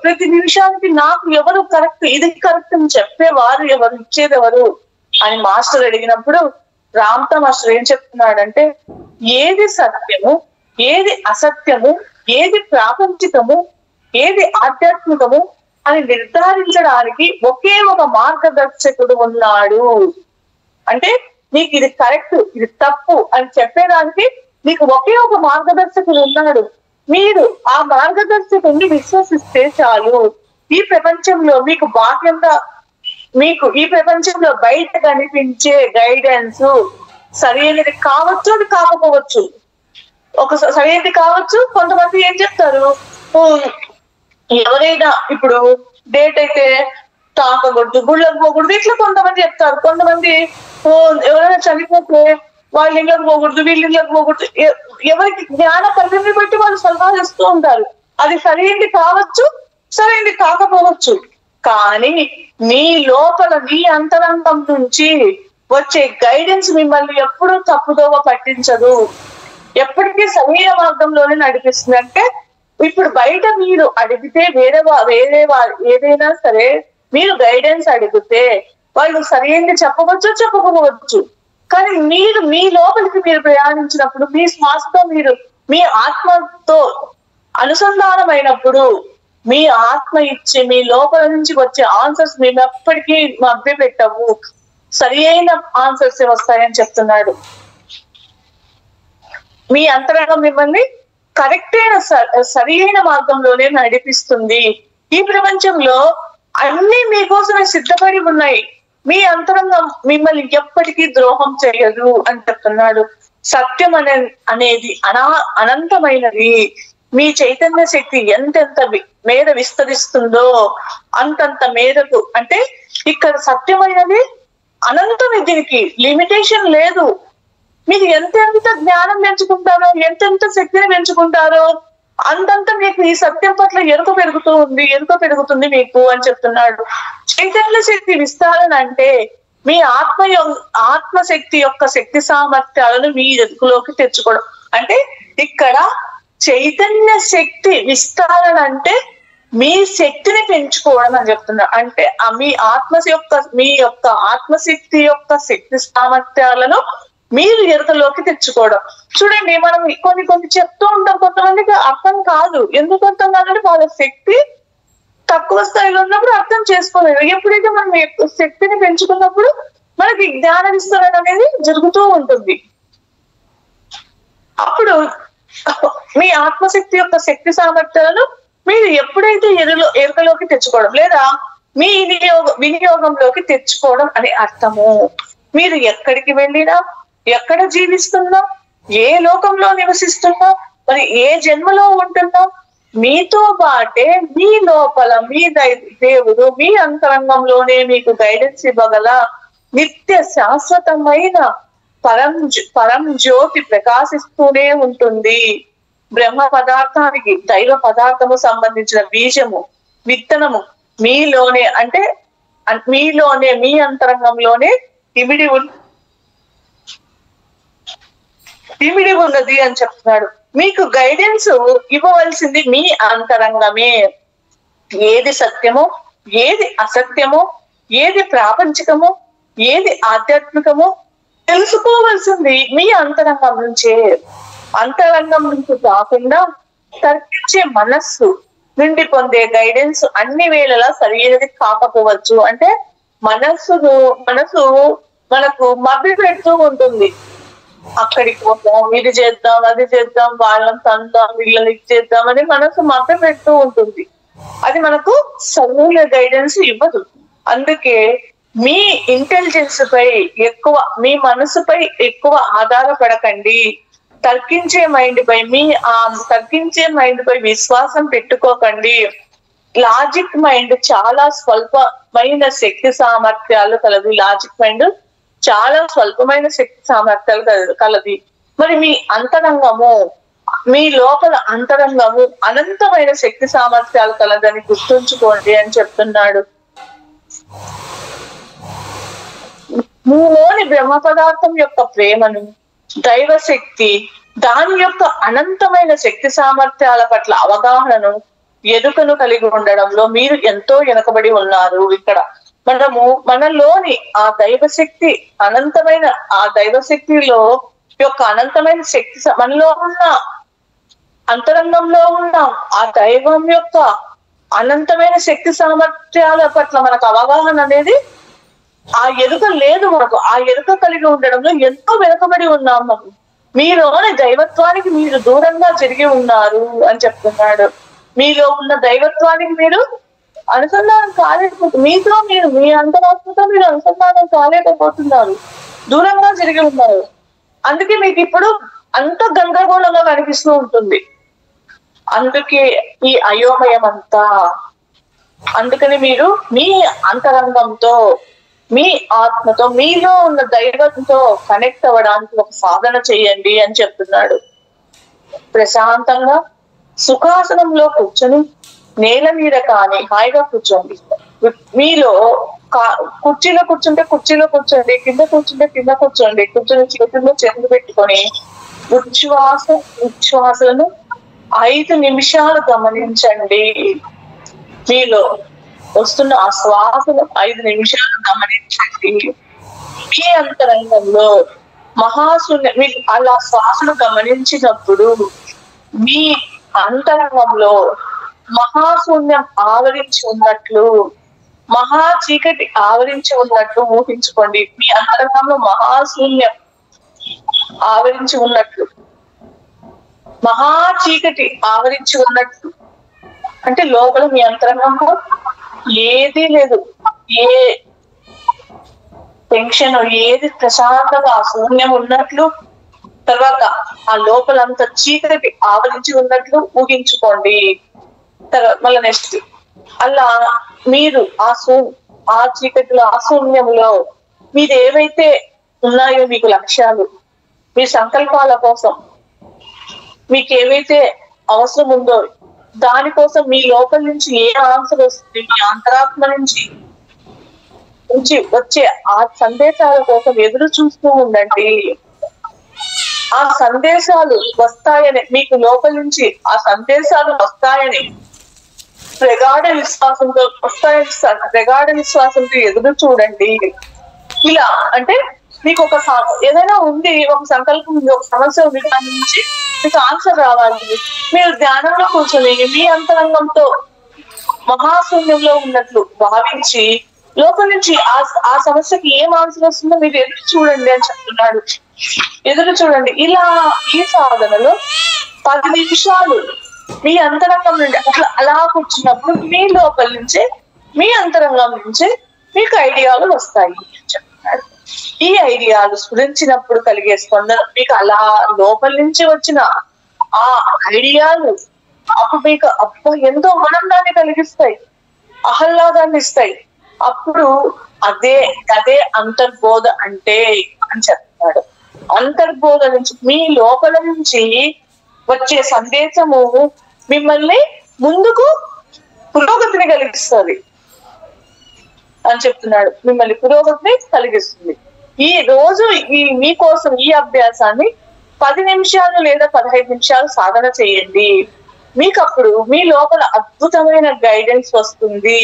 ప్రతి నిమిషానికి నాకు ఎవరు కరెక్ట్, ఇది కరెక్ట్ అని చెప్పేవారు ఎవరు, ఇచ్చేది ఎవరు అని మాస్టర్ అడిగినప్పుడు రామ్తా మాస్టర్ ఏం చెప్తున్నాడంటే, ఏది సత్యము, ఏది అసత్యము, ఏది ప్రాపంచికము, ఏది ఆధ్యాత్మికము అని నిర్ధారించడానికి ఒకే ఒక మార్గదర్శకుడు ఉన్నాడు. అంటే నీకు ఇది కరెక్ట్, ఇది తప్పు అని చెప్పేదానికి నీకు ఒకే ఒక మార్గదర్శకుడు ఉన్నాడు. మీరు ఆ మార్గదర్శకుడిని విశ్వసిస్తే చాలు. ఈ ప్రపంచంలో మీకు బాహ్యంగా, మీకు ఈ ప్రపంచంలో బయట కనిపించే గైడెన్స్ సరైనది కావచ్చు, అది కాకపోవచ్చు. సరైనది కావచ్చు. కొంతమంది ఏం చెప్తారు, ఎవరైనా ఇప్పుడు డేట్ అయితే తాకకూడదు, గుళ్ళకు పోకూడదు, ఇట్లా కొంతమంది చెప్తారు. కొంతమంది ఎవరైనా చనిపోతే వాళ్ళ ఇళ్ళకి పోకూడదు, వీళ్ళ ఇళ్ళకి పోకూడదు. ఎవరికి జ్ఞాన పరిధిని బట్టి వాళ్ళు సలహాలు ఇస్తూ ఉంటారు. అది సరైనది కావచ్చు, సరైనది కాకపోవచ్చు. కానీ మీ లోపల, మీ అంతరంగం నుంచి వచ్చే గైడెన్స్ మిమ్మల్ని ఎప్పుడూ తప్పుదోవ పట్టించదు, ఎప్పటికీ సరైన మార్గంలోనే నడిపిస్తుంది. అంటే ఇప్పుడు బయట మీరు అడిగితే వేరే ఏదైనా సరే మీరు గైడెన్స్ అడిగితే వాళ్ళు సరైనది చెప్పవచ్చు, చెప్పకపోవచ్చు. కానీ మీరు మీ లోపలికి మీరు ప్రయాణించినప్పుడు, మీ శ్వాసతో మీరు మీ ఆత్మతో అనుసంధానమైనప్పుడు, మీ ఆత్మ ఇచ్చే మీ లోపల నుంచి వచ్చే ఆన్సర్స్ మేము ఎప్పటికీ మభ్య పెట్టవు, సరి అయిన ఆన్సర్స్ వస్తాయని చెప్తున్నాడు. మీ అంతరంగం మిమ్మల్ని కరెక్ట్ అయిన సరి అయిన మార్గంలోనే నడిపిస్తుంది. ఈ ప్రపంచంలో అన్ని మీకోసమే సిద్ధపడి ఉన్నాయి. మీ అంతరంగం మిమ్మల్ని ఎప్పటికీ ద్రోహం చేయదు అని చెప్తున్నాడు. సత్యం అనేది అనంతమైనది. మీ చైతన్య శక్తి ఎంతెంత మేర విస్తరిస్తుందో అంతంత మేరకు, అంటే ఇక్కడ సత్యమైనది అనంతం, దీనికి లిమిటేషన్ లేదు. మీరు ఎంతెంత జ్ఞానం పెంచుకుంటారో, ఎంతెంత శక్తిని పెంచుకుంటారో అంతంత మీకు ఈ సత్యం పట్ల ఎరుక పెరుగుతుంది మీకు అని చెప్తున్నాడు. చైతన్య శక్తి విస్తారణ అంటే మీ ఆత్మశక్తి యొక్క శక్తి సామర్థ్యాలను మీ ఎరుకలోకి తెచ్చుకోవడం. అంటే ఇక్కడ చైతన్య శక్తి విస్తారణ అంటే మీ శక్తిని పెంచుకోవడం అని చెప్తున్నారు. అంటే మీ యొక్క ఆత్మశక్తి యొక్క శక్తి సామర్థ్యాలను మీరు ఎరుకలోకి తెచ్చుకోవడం. చూడండి, మనం కొన్ని చెప్తూ ఉంటాం, కొంతమందికి అర్థం కాదు. ఎందుకు అర్థం కాదంటే వాళ్ళ శక్తి తక్కువ స్థాయిలో ఉన్నప్పుడు అర్థం చేసుకోలేదు. ఎప్పుడైతే మనం శక్తిని పెంచుకున్నప్పుడు మనకి జ్ఞాన విస్తరణ అనేది జరుగుతూ ఉంటుంది. అప్పుడు మీ ఆత్మశక్తి యొక్క శక్తి సామర్థ్యాలను మీరు ఎప్పుడైతే ఎరుకలోకి తెచ్చుకోవడం లేదా మీ వినియోగంలోకి తెచ్చుకోవడం అని అర్థము. మీరు ఎక్కడికి వెళ్ళినా, ఎక్కడ జీవిస్తున్నా, ఏ లోకంలో నివసిస్తున్నా, మరి ఏ జన్మలో ఉంటున్నా, మీతో పాటే మీ లోపల మీ దేవుడు మీ అంతరంగంలోనే మీకు గైడెన్స్ ఇవ్వగల నిత్య శాశ్వతమైన పరం జ్యోతి ప్రకాశిస్తూనే ఉంటుంది. బ్రహ్మ పదార్థానికి దైవ పదార్థము సంబంధించిన బీజము, విత్తనము మీలోనే, అంటే మీలోనే మీ అంతరంగంలోనే ఇమిడి ఉన్నది అని చెప్తున్నాడు. మీకు గైడెన్స్ ఇవ్వవలసింది మీ అంతరంగమే. ఏది సత్యమో, ఏది అసత్యమో, ఏది ప్రాపంచికమో, ఏది ఆధ్యాత్మికమో తెలుసుకోవలసింది మీ అంతరంగం నుంచే. అంతరంగం నుంచి కాకుండా తర్కించే మనస్సు నుండి పొందే గైడెన్స్ అన్ని వేళలా సరైనది కాకపోవచ్చు. అంటే మనసు మనకు మభ్య పెడుతూ ఉంటుంది. అక్కడికి పోతాం, ఇది చేద్దాం, అది చేద్దాం, వాళ్ళని తందాం, వీళ్ళని చేద్దాం అని మనసు మభ్య పెడుతూ ఉంటుంది. అది మనకు సరైన గైడెన్స్ ఇవ్వదు. అందుకే మీ ఇంటెలిజెన్స్ పై ఎక్కువ, మీ మనసుపై ఎక్కువ ఆధారపడకండి. తర్కించే మైండ్ పై విశ్వాసం పెట్టుకోకండి. లాజిక్ మైండ్ చాలా స్వల్పమైన శక్తి సామర్థ్యాలు కలది. లాజిక్ మైండ్ చాలా స్వల్పమైన శక్తి సామర్థ్యాలు కలది. మరి మీ అంతరంగము, మీ లోపల అంతరంగము అనంతమైన శక్తి సామర్థ్యాలు కలదని గుర్తుంచుకోండి అని చెప్తున్నాడు. మీలోని బ్రహ్మ పదార్థం యొక్క ప్రేమను, దైవశక్తి, దాని యొక్క అనంతమైన శక్తి సామర్థ్యాల పట్ల అవగాహనను, ఎరుకను కలిగి ఉండడంలో మీరు ఎంతో వెనకబడి ఉన్నారు. ఇక్కడ మనలోని ఆ దైవశక్తి, అనంతమైన ఆ దైవశక్తిలో యొక్క అనంతమైన శక్తి, మనలో ఉన్న అంతరంగంలో ఉన్న ఆ దైవం యొక్క అనంతమైన శక్తి సామర్థ్యాల పట్ల మనకు అవగాహన అనేది, ఆ ఎరుక లేదు మనకు. ఆ ఎరుక కలిగి ఉండడంలో ఎంతో వెనుకబడి ఉన్నాం. మనం మీలోని దైవత్వానికి మీరు దూరంగా జరిగి ఉన్నారు అని చెప్తున్నాడు. మీలో ఉన్న దైవత్వానికి మీరు అనుసంధానం కాలేకపోతున్నారు. మీ అంతరాత్మతో మీరు అనుసంధానం కాలేకపోతున్నారు, దూరంగా జరిగి ఉన్నారు. అందుకే మీకు ఇప్పుడు అంత గందరగోళంగా కనిపిస్తూ ఉంటుంది. అందుకే ఈ అయోమయం అంతా. అందుకని మీరు మీ అంతరంగంతో, మీ ఆత్మతో, మీలో ఉన్న దైవంతో కనెక్ట్ అవ్వడానికి ఒక సాధన చేయండి అని చెప్తున్నాడు. ప్రశాంతంగా సుఖాసనంలో కూర్చొని, నేల మీద కానీ హాయిగా కూర్చోండి. మీలో కుర్చీలో కూర్చుంటే కుర్చీలో కూర్చోండి, కింద కూర్చుంటే కింద కూర్చోండి. కూర్చొని చేతుల్లో చేతులు పెట్టుకొని ఉచ్ఛ్వాసలను 5 నిమిషాలు గమనించండి. మీలో వస్తున్న ఆ శ్వాసను 5 నిమిషాలు గమనించండి. మీ అంతరంగంలో మహాశూన్య, మీకు అలా శ్వాసను గమనించినప్పుడు మీ అంతరంగంలో మహాశూన్యం ఆవరించి ఉన్నట్లు, మహా చీకటి ఆవరించి ఉన్నట్లు ఊహించుకోండి. మీ అంతరంగంలో మహాశూన్యం ఆవరించి ఉన్నట్లు, మహా చీకటి ఆవరించి ఉన్నట్లు. అంటే లోపల మీ అంతరంగంలో ఏది లేదు, ఏ టెన్షన్, ఏది ప్రశాంతంగా శూన్యం ఉన్నట్లు, తర్వాత ఆ లోపలంతా చీకటి ఆవరించి ఉన్నట్లు ఊహించుకోండి. తర్వాత మళ్ళీ నెక్స్ట్ అలా మీరు ఆ చీకటిలో, ఆ శూన్యంలో మీరు ఏవైతే ఉన్నాయో మీకు లక్ష్యాలు, మీ సంకల్పాల కోసం, మీకు ఏవైతే అవసరం ఉందో దానికోసం మీ లోపల నుంచి ఏ ఆన్సర్ వస్తుంది, మీ అంతరాత్మ నుంచి వచ్చే ఆ సందేశాల కోసం ఎదురు చూస్తూ ఉండండి. ఆ సందేశాలు వస్తాయని, మీకు లోపల నుంచి ఆ సందేశాలు వస్తాయని ప్రగాఢ విశ్వాసంతో ఎదురు చూడండి. ఇలా అంటే మీకు ఒక ఏదైనా ఉంది, ఒక సంకల్పం ఉంది, ఒక సమస్య ఉంది, దాని నుంచి మీకు ఆన్సర్ రావాలి. మీరు ధ్యానంలో కూర్చొని మీ అంతరంగంతో మహాశూన్యంలో ఉన్నట్లు భావించి లోపల నుంచి ఆ సమస్యకి ఏం ఆన్సర్ వస్తుందో మీరు ఎదురు చూడండి అని చెప్తున్నాడు. ఎదురు చూడండి. ఇలా ఈ సాధనలో 10 నిమిషాలు మీ అంతరంగం నుండి అలా కూర్చున్నప్పుడు మీ లోపల నుంచే, మీ అంతరంగం నుంచే మీకు ఐడియాలు వస్తాయి చెప్తున్నాడు. ఈ ఐడియాలు స్ఫురించినప్పుడు కలిగే స్పందన, మీకు అలా లోపల నుంచి వచ్చిన ఆ ఐడియాలు అప్పుడు మీకు ఎంతో ఆనందాన్ని కలిగిస్తాయి, ఆహ్లాదాన్ని ఇస్తాయి. అప్పుడు అదే అంతర్బోధ అంటే అని చెప్తాడు. అంతర్బోధ నుంచి, మీ లోపల నుంచి వచ్చే సందేశము మిమ్మల్ని ముందుకు పురోగతిని కలిగిస్తుంది అని చెప్తున్నాడు. మిమ్మల్ని పురోగతిని కలిగిస్తుంది. ఈ రోజు మీకోసం ఈ అభ్యాసాన్ని 10 నిమిషాలు లేదా 15 నిమిషాలు సాధన చేయండి. మీకు అప్పుడు మీ లోపల అద్భుతమైన గైడెన్స్ వస్తుంది.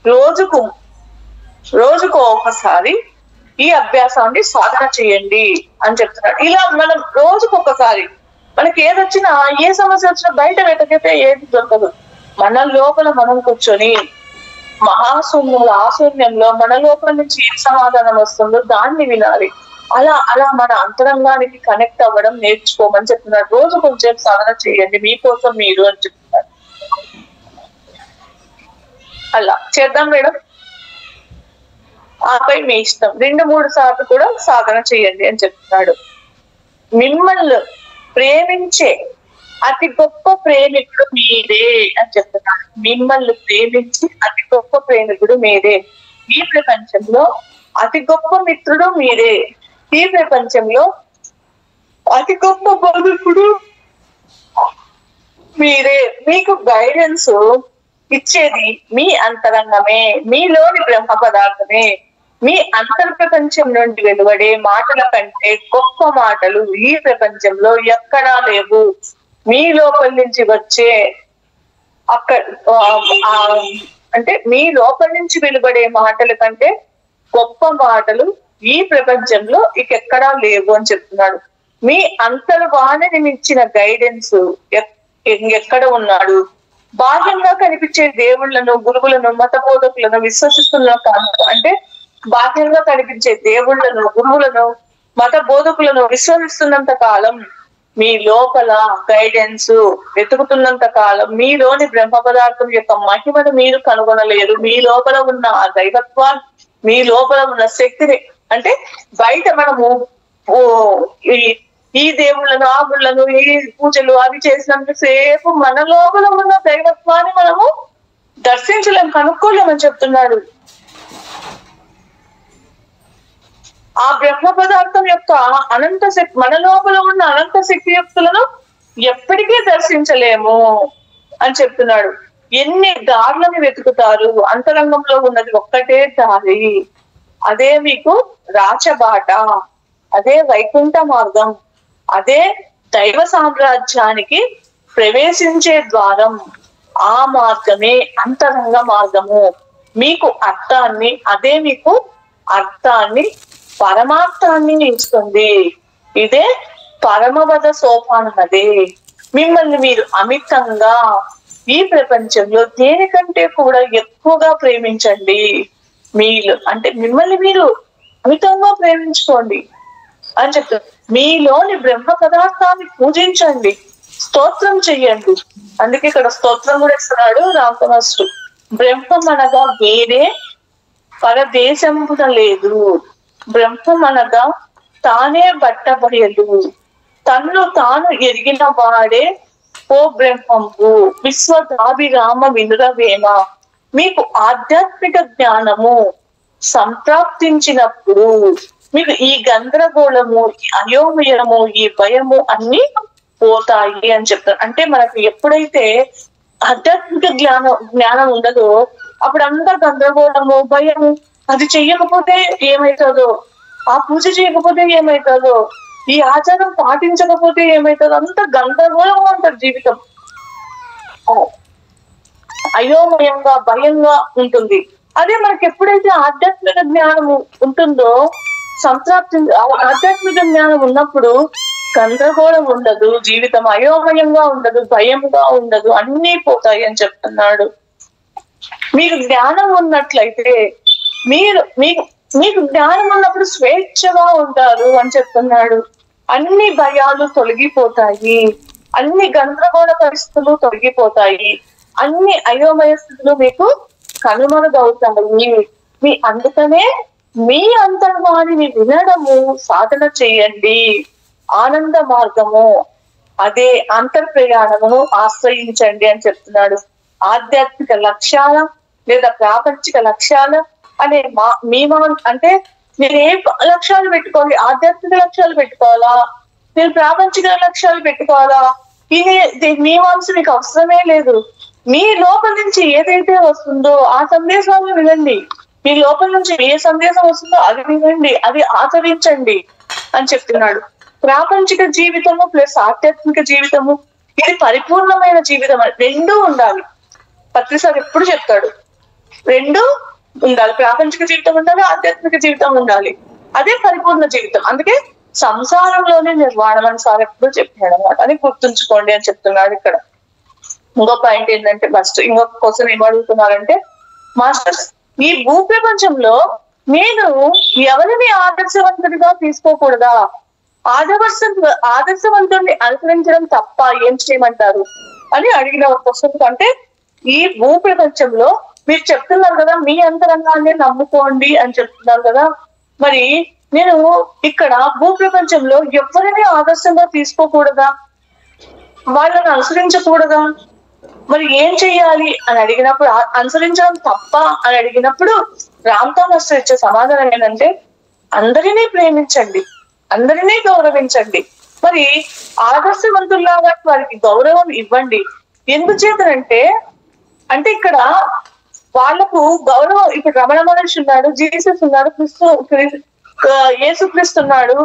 రోజుకు ఒకసారి ఈ అభ్యాసాన్ని సాధన చేయండి అని చెప్తున్నాడు. ఇలా మనం రోజుకొకసారి మనకి ఏదొచ్చినా, ఏ సమస్య వచ్చినా బయట వెతకైతే ఏది దొరకదు. మన లోపల మనం కూర్చొని ఆశూన్యంలో మన లోపల నుంచి ఏం సమాధానం వస్తుందో దాన్ని వినాలి. అలా మన అంతరంగానికి కనెక్ట్ అవ్వడం నేర్చుకోమని చెప్తున్నారు. రోజు కొంచెం సాధన చేయండి మీకోసం మీరు అని చెప్తున్నారు. అలా చేద్దాం మేడం. ఆపై మీ ఇష్టం 2-3 సార్లు కూడా సాధన చేయండి అని చెప్తున్నాడు. మిమ్మల్ని ప్రేమించే అతి గొప్ప ప్రేమికుడు మీరే అని చెప్తున్నాడు. మిమ్మల్ని ప్రేమించి అతి గొప్ప ప్రేమికుడు మీరే. ఈ ప్రపంచంలో అతి గొప్ప మిత్రుడు మీరే. ఈ ప్రపంచంలో అతి గొప్ప బంధువుడు మీరే. మీకు గైడెన్స్ ఇచ్చేది మీ అంతరంగమే, మీలోని బ్రహ్మ పదార్థమే. మీ అంతర్ప్రపంచం నుండి వెలువడే మాటల కంటే గొప్ప మాటలు ఈ ప్రపంచంలో ఎక్కడా లేవు. మీ లోపల నుంచి వచ్చే అంటే మీ లోపల నుంచి వెలువడే మాటల కంటే గొప్ప మాటలు ఈ ప్రపంచంలో ఎక్కడా లేవు అని చెప్తున్నాడు. మీ అంతర్వాణిని ఇచ్చిన గైడెన్స్ ఎక్కడ ఉన్నాడు? బాహ్యంగా కనిపించే దేవుళ్లను, గురువులను, మత బోధకులను విశ్వసిస్తున్న కాదు. అంటే బాహ్యంగా కనిపించే దేవుళ్లను, గురువులను, మత బోధకులను విశ్వసిస్తున్నంత కాలం, మీ లోపల గైడెన్స్ వెతుకుతున్నంత కాలం మీలోని బ్రహ్మ పదార్థం యొక్క మహిమను మీరు కనుగొనలేరు. మీ లోపల ఉన్న ఆ దైవత్వాన్ని, మీ లోపల ఉన్న శక్తిని, అంటే బయట మనము ఈ దేవుళ్ళను, ఆ గుళ్ళను, ఈ పూజలు అవి చేసినంత సేపు మన లోపల ఉన్న దైవత్వాన్ని మనము దర్శించలేం, కనుక్కోలేమని చెప్తున్నాడు. ఆ బ్రహ్మ పదార్థం యొక్క అనంత శక్తి, మన లోపల ఉన్న అనంత శక్తి యుక్తులను ఎప్పటికీ దర్శించలేము అని చెప్తున్నాడు. ఎన్ని దారులను వెతుకుతారు? అంతరంగంలో ఉన్నది ఒక్కటే దారి. అదే మీకు రాచబాట, అదే వైకుంఠ మార్గం, అదే దైవ సామ్రాజ్యానికి ప్రవేశించే ద్వారం. ఆ మార్గమే అంతరంగ మార్గము. మీకు అర్థాన్ని, అదే మీకు అర్థాన్ని, పరమార్థాన్ని ఇస్తుంది. ఇదే పరమపద సోపానం. అదే మిమ్మల్ని మీరు అమితంగా ఈ ప్రపంచంలో దేనికంటే కూడా ఎక్కువగా ప్రేమించండి. మీరు అంటే మిమ్మల్ని మీరు అమితంగా ప్రేమించుకోండి అని చెప్తారు. మీలోని బ్రహ్మ పదార్థాన్ని పూజించండి, స్తోత్రం చెయ్యండి. అందుకే ఇక్కడ స్తోత్రం కూడా ఇస్తున్నాడు రామకృష్ణుడు. బ్రహ్మం అనగా వేరే పరదేశంపున లేదు. బ్రహ్మం అనగా తానే బట్టబయలు, తన్ను తాను ఎరిగిన వాడే ఓ బ్రహ్మంబు. విశ్వదాభిరామ వినురవేమ. మీకు ఆధ్యాత్మిక జ్ఞానము సంప్రాప్తించినప్పుడు మీకు ఈ గందరగోళము, ఈ అయోమయము, ఈ భయము అన్ని పోతాయి అని చెప్తారు. అంటే మనకు ఎప్పుడైతే ఆధ్యాత్మిక జ్ఞానం ఉండదో అప్పుడు అంతా గందరగోళము, భయము, అది చెయ్యకపోతే ఏమవుతుందో, ఆ పూజ చేయకపోతే ఏమవుతుందో, ఈ ఆచారం పాటించకపోతే ఏమవుతుందో, అంత గందరగోళంగా ఉంటుంది జీవితం. అయోమయంగా, భయంగా ఉంటుంది. అదే మనకి ఎప్పుడైతే ఆధ్యాత్మిక జ్ఞానము ఉంటుందో, సంతృప్తి, ఆధ్యాత్మిక జ్ఞానం ఉన్నప్పుడు గందరగోళం ఉండదు, జీవితం అయోమయంగా ఉండదు, భయంగా ఉండదు, అన్నీ పోతాయి అని చెప్తున్నాడు. మీకు జ్ఞానం ఉన్నట్లయితే మీకు జ్ఞానం ఉన్నప్పుడు స్వేచ్ఛగా ఉంటారు అని చెప్తున్నాడు. అన్ని భయాలు తొలగిపోతాయి, అన్ని గందరగోళ పరిస్థితులు తొలగిపోతాయి, అన్ని అయోమయ స్థితులు మీకు కనుమరుగవుతాయి. అందుకనే మీ అంతర్వాణిని వినడము సాధన చేయండి. ఆనంద మార్గము, అదే అంతర్ప్రయాణమును ఆశ్రయించండి అని చెప్తున్నాడు. ఆధ్యాత్మిక లక్ష్యాల లేదా ప్రాపంచిక లక్ష్యాల అనే అంటే నేను ఏ లక్ష్యాలు పెట్టుకోవాలి? ఆధ్యాత్మిక లక్ష్యాలు పెట్టుకోవాలా, నేను ప్రాపంచిక లక్ష్యాలు పెట్టుకోవాలా? ఇది మీమాంస మీకు అవసరమే లేదు. మీ లోపల నుంచి ఏదైతే వస్తుందో ఆ సందేశాలను వినండి. మీ లోపల నుంచి ఏ సందేశం వస్తుందో అది వినండి, అది ఆచరించండి అని చెప్తున్నాడు. ప్రాపంచిక జీవితము ప్లస్ ఆధ్యాత్మిక జీవితము ఇది పరిపూర్ణమైన జీవితం. రెండూ ఉండాలి. పత్రిసారి ఎప్పుడు చెప్తాడు, రెండూ ఉండాలి. ప్రాపంచిక జీవితం ఉండాలి, ఆధ్యాత్మిక జీవితం ఉండాలి. అదే పరిపూర్ణ జీవితం. అందుకే సంసారంలోనే నిర్వాణం అని సార్ ఎప్పుడు చెప్పాడు అన్నమాట. అది గుర్తుంచుకోండి అని చెప్తున్నాడు ఇక్కడ. ఇంకో పాయింట్ ఏంటంటే, ఫస్ట్ ఇంకొక క్వశ్చన్ ఏం అడుగుతున్నారంటే, మాస్టర్స్ ఈ భూ ప్రపంచంలో నేను ఎవరిని ఆదర్శవంతుడిగా తీసుకోకూడదా? ఆదర్శవంతుడిని అనుసరించడం తప్ప ఏం చేయమంటారు అని అడిగిన క్వశ్చన్. అంటే ఈ భూ ప్రపంచంలో మీరు చెప్తున్నారు కదా, మీ అంతరంగాన్ని నమ్ముకోండి అని చెప్తున్నారు కదా, మరి నేను ఇక్కడ భూ ప్రపంచంలో ఎవరిని ఆదర్శంగా తీసుకోకూడదా, వాళ్ళని అనుసరించకూడదా, మరి ఏం చెయ్యాలి అని అడిగినప్పుడు, అనుసరించడం తప్ప అని అడిగినప్పుడు రామ్తా మాస్టర్ ఇచ్చే సమాధానం ఏంటంటే, అందరినీ ప్రేమించండి, అందరినీ గౌరవించండి, మరి ఆదర్శవంతుల్లాగా వారికి గౌరవం ఇవ్వండి. ఎందుచేతనంటే అంటే ఇక్కడ వాళ్లకు గౌరవం, ఇప్పుడు రమణ మహర్షి ఉన్నాడు, జీసస్ ఉన్నాడు, యేసుక్రీస్తున్నాడు,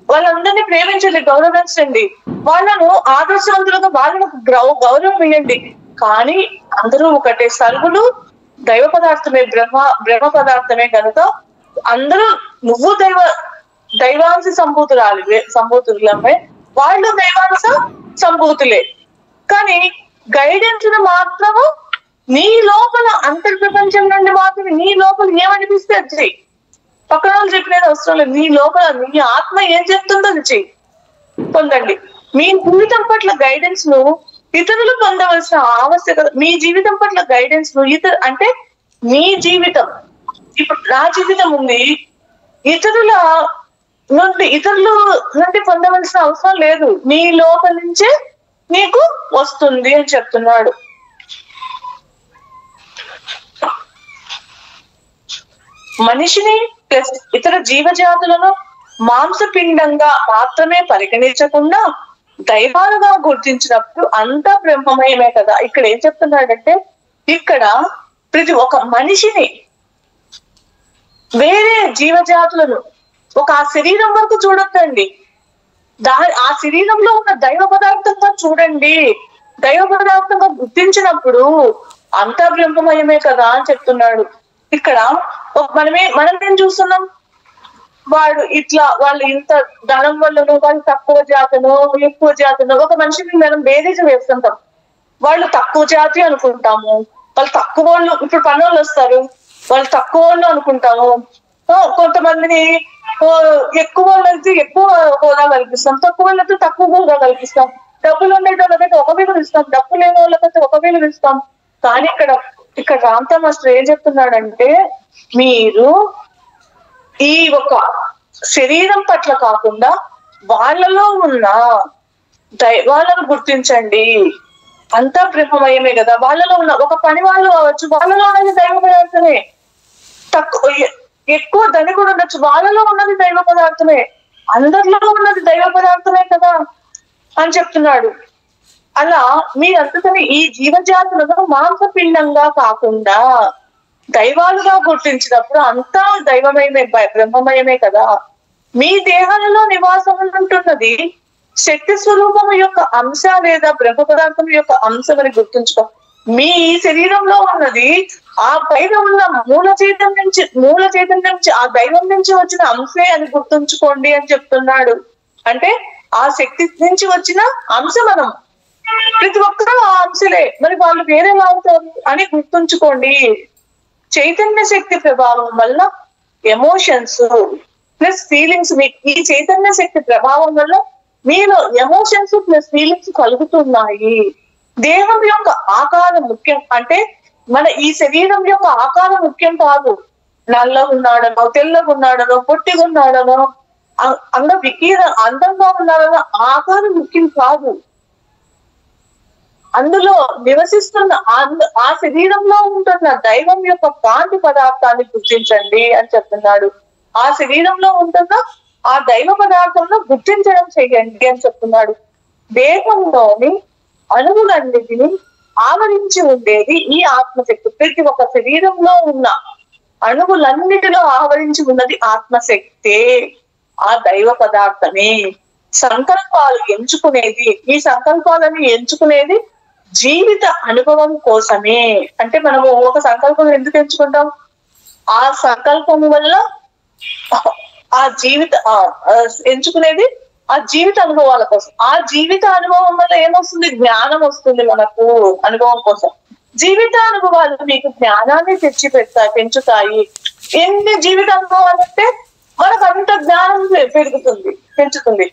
వాళ్ళందరినీ ప్రేమించండి, గౌరవించండి, వాళ్ళను ఆదర్శవంతులుగా వాళ్ళకు గౌరవం ఇవ్వండి. కానీ అందరూ ఒకటే, సర్వులు దైవ పదార్థమే, బ్రహ్మ పదార్థమే కనుక అందరూ నువ్వు దైవాంశ సంభూతులమే, వాళ్ళు దైవాంశ సంభూతులే. కానీ గైడెన్స్ మాత్రము నీ లోపల, అంతర్ప్రపంచం నుండి మాత్రమే నీ లోపల ఏమనిపిస్తే అది చెయ్యి. పక్కన వాళ్ళు చెప్పినది అవసరం లేదు. నీ లోపల నీ ఆత్మ ఏం చెప్తుందో అది చెయ్యి, పొందండి. మీ జీవితం పట్ల గైడెన్స్ ను ఇతరులు పొందవలసిన ఆవశ్యకత, మీ జీవితం పట్ల గైడెన్స్ ను అంటే మీ జీవితం, ఇప్పుడు నా జీవితం ఉంది, ఇతరుల నుండి పొందవలసిన అవసరం లేదు, నీ లోపల నుంచే నీకు వస్తుంది అని చెప్తున్నాడు. మనిషిని ప్లస్ ఇతర జీవజాతులను మాంసపిండంగా మాత్రమే పరిగణించకుండా దైవాలుగా గుర్తించినప్పుడు అంతా బ్రహ్మమయమే కదా. ఇక్కడ ఏం చెప్తున్నాడంటే, ఇక్కడ ప్రతి ఒక మనిషిని, వేరే జీవజాతులను ఒక ఆ శరీరం వరకు చూడొద్దండి, ఆ శరీరంలో ఉన్న దైవ పదార్థంగా చూడండి. దైవ పదార్థంగా గుర్తించినప్పుడు అంతా బ్రహ్మమయమే కదా అని చెప్తున్నాడు. ఇక్కడ మనం ఏం చూస్తున్నాం, వాళ్ళు ఇంత ధనం వల్లనో, వాళ్ళు తక్కువ జాతనో ఎక్కువ జాతనో, ఒక మనిషిని మనం బేరీజు వేస్తుంటాం. వాళ్ళు తక్కువ జాతి అనుకుంటాము, వాళ్ళు తక్కువ వాళ్ళు, ఇప్పుడు పనులు వస్తారు, వాళ్ళు తక్కువ వాళ్ళు అనుకుంటాము. కొంతమందిని ఎక్కువ వాళ్ళకి ఎక్కువ హోదా కల్పిస్తాం, తక్కువ వాళ్ళకి తక్కువ హోదా కల్పిస్తాం. డబ్బులు ఉండే వాళ్ళకైతే ఒక విలువ ఇస్తాం, డబ్బు లేని వాళ్ళకైతే ఒక విలువ ఇస్తాం. కానీ ఇక్కడ రామ్తా మాస్టర్ ఏం చెప్తున్నాడంటే, మీరు ఈ ఒక శరీరం పట్ల కాకుండా వాళ్ళలో ఉన్న దైవాలను గుర్తించండి. అంతా బ్రహ్మమయమే కదా. వాళ్ళలో ఉన్న ఒక పని వాళ్ళు కావచ్చు, వాళ్ళలో ఉన్నది దైవ పదార్థమే. ఎక్కువ ధనికుడు ఉండొచ్చు, వాళ్ళలో ఉన్నది దైవ పదార్థమే, అందరిలో ఉన్నది దైవ పదార్థమే కదా అని చెప్తున్నాడు. అలా మీరంతకని ఈ జీవజాతులను మాంసపిండంగా కాకుండా దైవాలుగా గుర్తించినప్పుడు అంతా దైవమయమే, బ్రహ్మమయమే కదా. మీ దేహాలలో నివాసం ఉంటున్నది శక్తి స్వరూపము యొక్క అంశ లేదా బ్రహ్మ పదార్థం యొక్క అంశం అని గుర్తుంచుకో. మీ శరీరంలో ఉన్నది ఆ పైన ఉన్న మూల చైతన్యం నుంచి ఆ దైవం నుంచి వచ్చిన అంశే అని గుర్తుంచుకోండి అని చెప్తున్నాడు. అంటే ఆ శక్తి నుంచి వచ్చిన అంశ మనం, ప్రతి ఒక్కరూ ఆ అంశలే, మరి వాళ్ళు వేరేలా అవుతారు అని గుర్తుంచుకోండి. చైతన్య శక్తి ప్రభావం వల్ల ఎమోషన్స్ ప్లస్ ఫీలింగ్స్, ఈ చైతన్య శక్తి ప్రభావం వల్ల మీలో ఎమోషన్స్ ప్లస్ ఫీలింగ్స్ కలుగుతున్నాయి. దేహం యొక్క ఆకారం ముఖ్యం, అంటే మన ఈ శరీరం యొక్క ఆకారం ముఖ్యం కాదు. నల్లగా ఉన్నాడనో, తెల్లగా ఉన్నాడనో, పొట్టిగా ఉన్నాడనో, అందంగా ఉన్నాడనో ఆకారం ముఖ్యం కాదు. అందులో నివసిస్తున్న ఆ శరీరంలో ఉంటున్న దైవం యొక్క కాంతి పదార్థాన్ని గుర్తించండి అని చెప్తున్నాడు. ఆ శరీరంలో ఉంటున్న ఆ దైవ పదార్థంలో గుర్తించడం చెయ్యండి అని చెప్తున్నాడు. దేహంలోని అణువులన్నిటిని ఆవరించి ఉండేది ఈ ఆత్మశక్తి. ప్రతి ఒక్క శరీరంలో ఉన్న అణువులన్నిటిలో ఆవరించి ఉన్నది ఆత్మశక్తే, ఆ దైవ పదార్థమే. సంకల్పాలు ఎంచుకునేది, ఈ సంకల్పాలను ఎంచుకునేది జీవిత అనుభవం కోసమే. అంటే మనము ఒక సంకల్పం ఎందుకు ఎంచుకుంటాం? ఆ సంకల్పం వల్ల ఆ ఎంచుకునేది ఆ జీవిత అనుభవాల కోసం. ఆ జీవిత అనుభవం వల్ల ఏమొస్తుంది? జ్ఞానం వస్తుంది మనకు. అనుభవం కోసం జీవిత అనుభవాలు మీకు జ్ఞానాన్ని పెంచుతాయి. ఎన్ని జీవిత అనుభవాలు అంటే మనకు అంత జ్ఞానం పెంచుతుంది.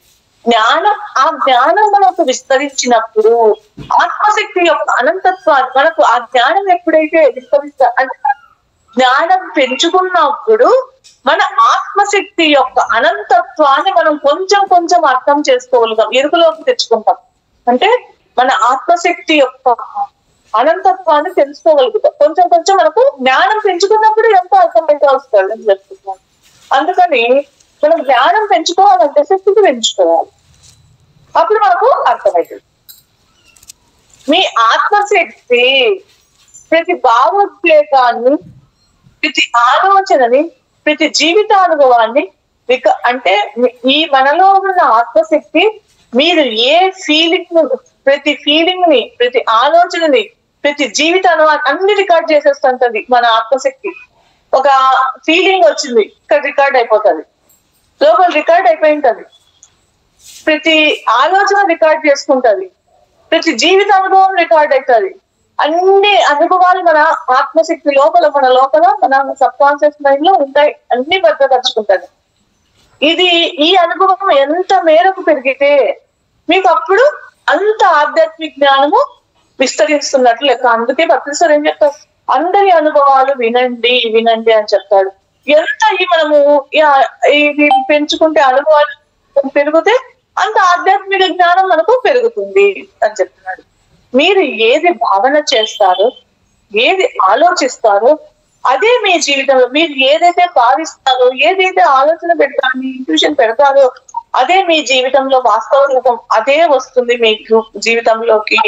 జ్ఞానం, ఆ జ్ఞానం మనకు విస్తరించినప్పుడు ఆత్మశక్తి యొక్క అనంతత్వాన్ని మనకు ఆ జ్ఞానం ఎప్పుడైతే అంటే జ్ఞానం పెంచుకున్నప్పుడు మన ఆత్మశక్తి యొక్క అనంతత్వాన్ని మనం కొంచెం కొంచెం అర్థం చేసుకోగలుగుతాం, ఎరుకలోకి తెచ్చుకుంటాం. అంటే మన ఆత్మశక్తి యొక్క అనంతత్వాన్ని తెలుసుకోగలుగుతాం. కొంచెం కొంచెం మనకు జ్ఞానం పెంచుకున్నప్పుడు ఎంతో అర్థమైతే వస్తుంది అని చెప్తున్నాను. అందుకని మనం జ్ఞానం పెంచుకోవాలంటే శక్తిని పెంచుకోవాలి, అప్పుడు మనకు అర్థమవుతుంది. మీ ఆత్మశక్తి ప్రతి భావోద్వేగాన్ని, ప్రతి ఆలోచనని, ప్రతి జీవితానుభవాన్ని అంటే ఈ మనలో ఉన్న ఆత్మశక్తి మీరు ఏ ప్రతి ఫీలింగ్ ని, ప్రతి ఆలోచనని, ప్రతి జీవిత అనుభవాన్ని అన్ని రికార్డ్ చేసేస్తుంటది మన ఆత్మశక్తి. ఒక ఫీలింగ్ వచ్చింది, ఇక్కడ రికార్డ్ అయిపోతుంది, లోపల రికార్డ్ అయిపోయి ఉంటది. ప్రతి ఆలోచన రికార్డ్ చేసుకుంటది, ప్రతి జీవిత అనుభవం రికార్డ్ అవుతుంది. అన్ని అనుభవాలు మన ఆత్మశక్తి లోపల మన సబ్ కాన్షియస్ మైండ్ లో ఉంటాయి, అన్ని భద్రపరుచుకుంటది. ఈ అనుభవం ఎంత మేరకు పెరిగితే మీకు అప్పుడు అంత ఆధ్యాత్మిక జ్ఞానము విస్తరిస్తున్నట్లు లెక్క. అందుకే భక్తిసార్ ఏం చెప్తారు? అందరి అనుభవాలు వినండి అని చెప్తాడు. ఎంత మనము ఇది పెంచుకుంటే, అనుభవాలు పెరిగితే అంత ఆధ్యాత్మిక జ్ఞానం మనకు పెరుగుతుంది అని చెప్తున్నాడు. మీరు ఏది భావన చేస్తారో, ఏది ఆలోచిస్తారో అదే మీ జీవితంలో, మీరు ఏదైతే భావిస్తారో, ఏదైతే ఆలోచన పెడతారో, ఇంట్యూషన్ పెడతారో అదే మీ జీవితంలో వాస్తవ రూపం అదే వస్తుంది మీ జీవితంలోకి.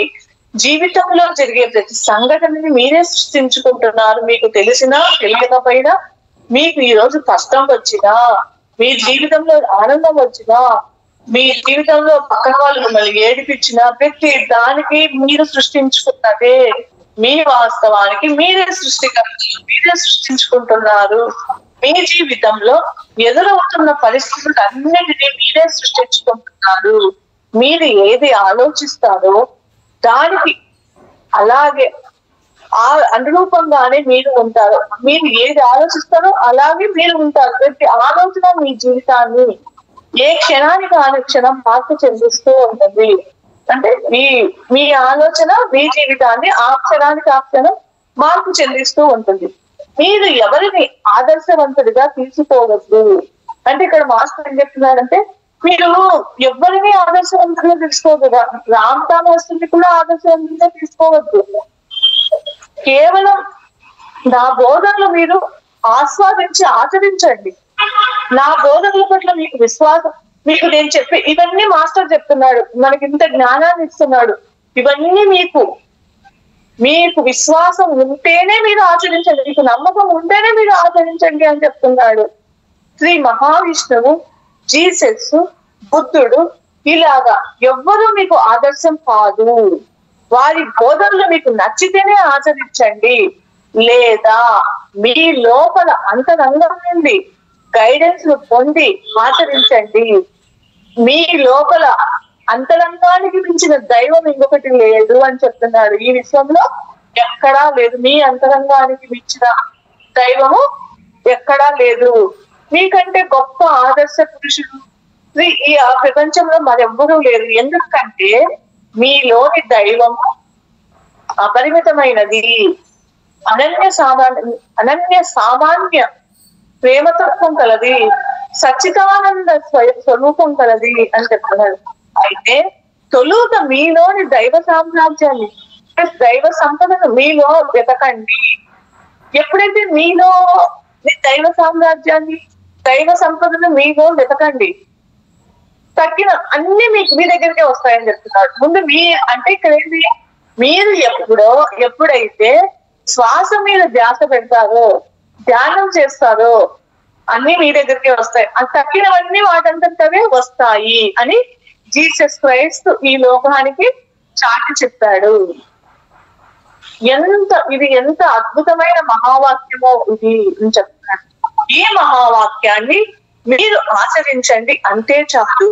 జీవితంలో జరిగే ప్రతి సంఘటనని మీరే సృష్టించుకుంటున్నారు. మీకు తెలిసినా తెలియకపోయినా, మీకు ఈ రోజు కష్టం వచ్చినా, మీ జీవితంలో ఆనందం వచ్చినా, మీ జీవితంలో పక్కన వాళ్ళు మిమ్మల్ని ఏడిపించినా, ప్రతి దానికి మీరు సృష్టించుకున్నదే. మీ వాస్తవానికి మీరే సృష్టికర్తలు, మీరే సృష్టించుకుంటున్నారు. మీ జీవితంలో ఎదురవుతున్న పరిస్థితులు అన్నిటినీ మీరే సృష్టించుకుంటున్నారు. మీరు ఏది ఆలోచిస్తారో దానికి అలాగే అనురూపంగానే మీరు ఉంటారు. మీరు ఏది ఆలోచిస్తారో అలాగే మీరు ఉంటారు. ప్రతి ఆలోచన మీ జీవితాన్ని ఏ క్షణానికి క్షణం మార్పు చెందిస్తూ ఉంటుంది. అంటే మీ ఆలోచన మీ జీవితాన్ని ఆ క్షణానికి క్షణం మార్పు చెందిస్తూ ఉంటుంది. మీరు ఎవరిని ఆదర్శవంతుడిగా తీసుకోవద్దు. అంటే ఇక్కడ మాస్టర్ ఏం చెప్తున్నారంటే, మీరు ఎవరిని ఆదర్శవంతులుగా తీసుకోవద్దు. రామతామస్తుని కూడా ఆదర్శవంతులుగా తీసుకోవద్దు. కేవలం నా బోధనలు మీరు ఆస్వాదించి ఆచరించండి. నా బోధనల పట్ల మీకు విశ్వాసం, మీకు నేను చెప్పే ఇవన్నీ మాస్టర్ చెప్తున్నాడు, మనకి ఇంత జ్ఞానాన్ని ఇస్తున్నాడు. ఇవన్నీ మీకు విశ్వాసం ఉంటేనే మీరు ఆచరించండి, మీకు నమ్మకం ఉంటేనే మీరు ఆచరించండి అని చెప్తున్నాడు. శ్రీ మహావిష్ణువు, జీసస్, బుద్ధుడు ఇలాగా ఎవ్వరూ మీకు ఆదర్శం కాదు. వారి బోధనలు మీకు నచ్చితేనే ఆచరించండి, లేదా మీ లోపల అంతరంగం నుండి గైడెన్స్ ను పొంది ఆచరించండి. మీ లోపల అంతరంగానికి మించిన దైవం ఇంకొకటి లేదు అని చెప్తున్నాడు. ఈ విశ్వంలో ఎక్కడా లేదు, మీ అంతరంగానికి మించిన దైవము ఎక్కడా లేదు. మీకంటే గొప్ప ఆదర్శ పురుషుడు ఈ ప్రపంచంలో మరెవ్వరూ లేరు. ఎందుకంటే మీలోని దైవము అపరిమితమైనది, అనన్య సామాన్య ప్రేమతత్వం కలది, సచ్చిదానంద స్వరూపం కలది అని చెప్తున్నారు. అయితే తొలుత మీలోని దైవ సామ్రాజ్యాన్ని, దైవ సంపదను మీలో వెతకండి. ఎప్పుడైతే మీలో దైవ సామ్రాజ్యాన్ని, దైవ సంపదను మీలో వెతకండి, తగ్గిన అన్ని మీ దగ్గరికే వస్తాయని చెప్తున్నాడు. ముందు అంటే ఇక్కడ ఏంటి, మీరు ఎప్పుడైతే శ్వాస మీద ధ్యాస పెడతారో, ధ్యానం చేస్తారో అన్ని మీ దగ్గరికే వస్తాయి. అది తక్కినవన్నీ వాటంతటవే వస్తాయి అని జీసస్ క్రైస్ట్ ఈ లోకానికి చాటి చెప్పాడు. ఇది ఎంత అద్భుతమైన మహావాక్యమో ఇది అని చెప్తున్నాడు. ఈ మహావాక్యాన్ని మీరు ఆచరించండి అంతే చాలు.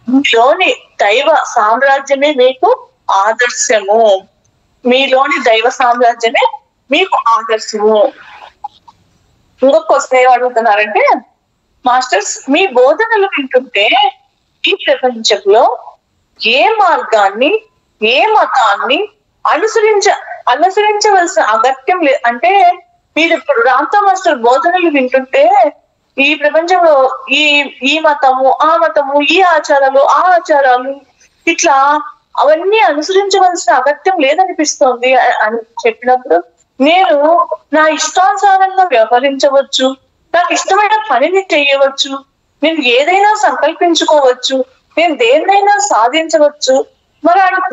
మీలోని దైవ సామ్రాజ్యమే మీకు ఆదర్శము, మీలోని దైవ సామ్రాజ్యమే మీకు ఆదర్శము. ఇంకొక క్వశ్చన్ ఏం అడుగుతున్నారంటే, మాస్టర్స్ మీ బోధనలు వింటుంటే ఈ ప్రపంచంలో ఏ మార్గాన్ని, ఏ మతాన్ని అనుసరించవలసిన అగత్యం లేదు. అంటే మీరు ఇప్పుడు రాంతా మాస్టర్ బోధనలు వింటుంటే ఈ ప్రపంచంలో ఈ మతము, ఆ మతము, ఈ ఆచారాలు, ఆ ఆచారాలు, ఇట్లా అవన్నీ అనుసరించవలసిన అగత్యం లేదనిపిస్తోంది అని చెప్పినప్పుడు, నేను నా ఇష్టానుసారంగా వ్యవహరించవచ్చు, నాకు ఇష్టమైన పనిని చేయవచ్చు, నేను ఏదైనా సంకల్పించుకోవచ్చు, నేను దేన్నైనా సాధించవచ్చు.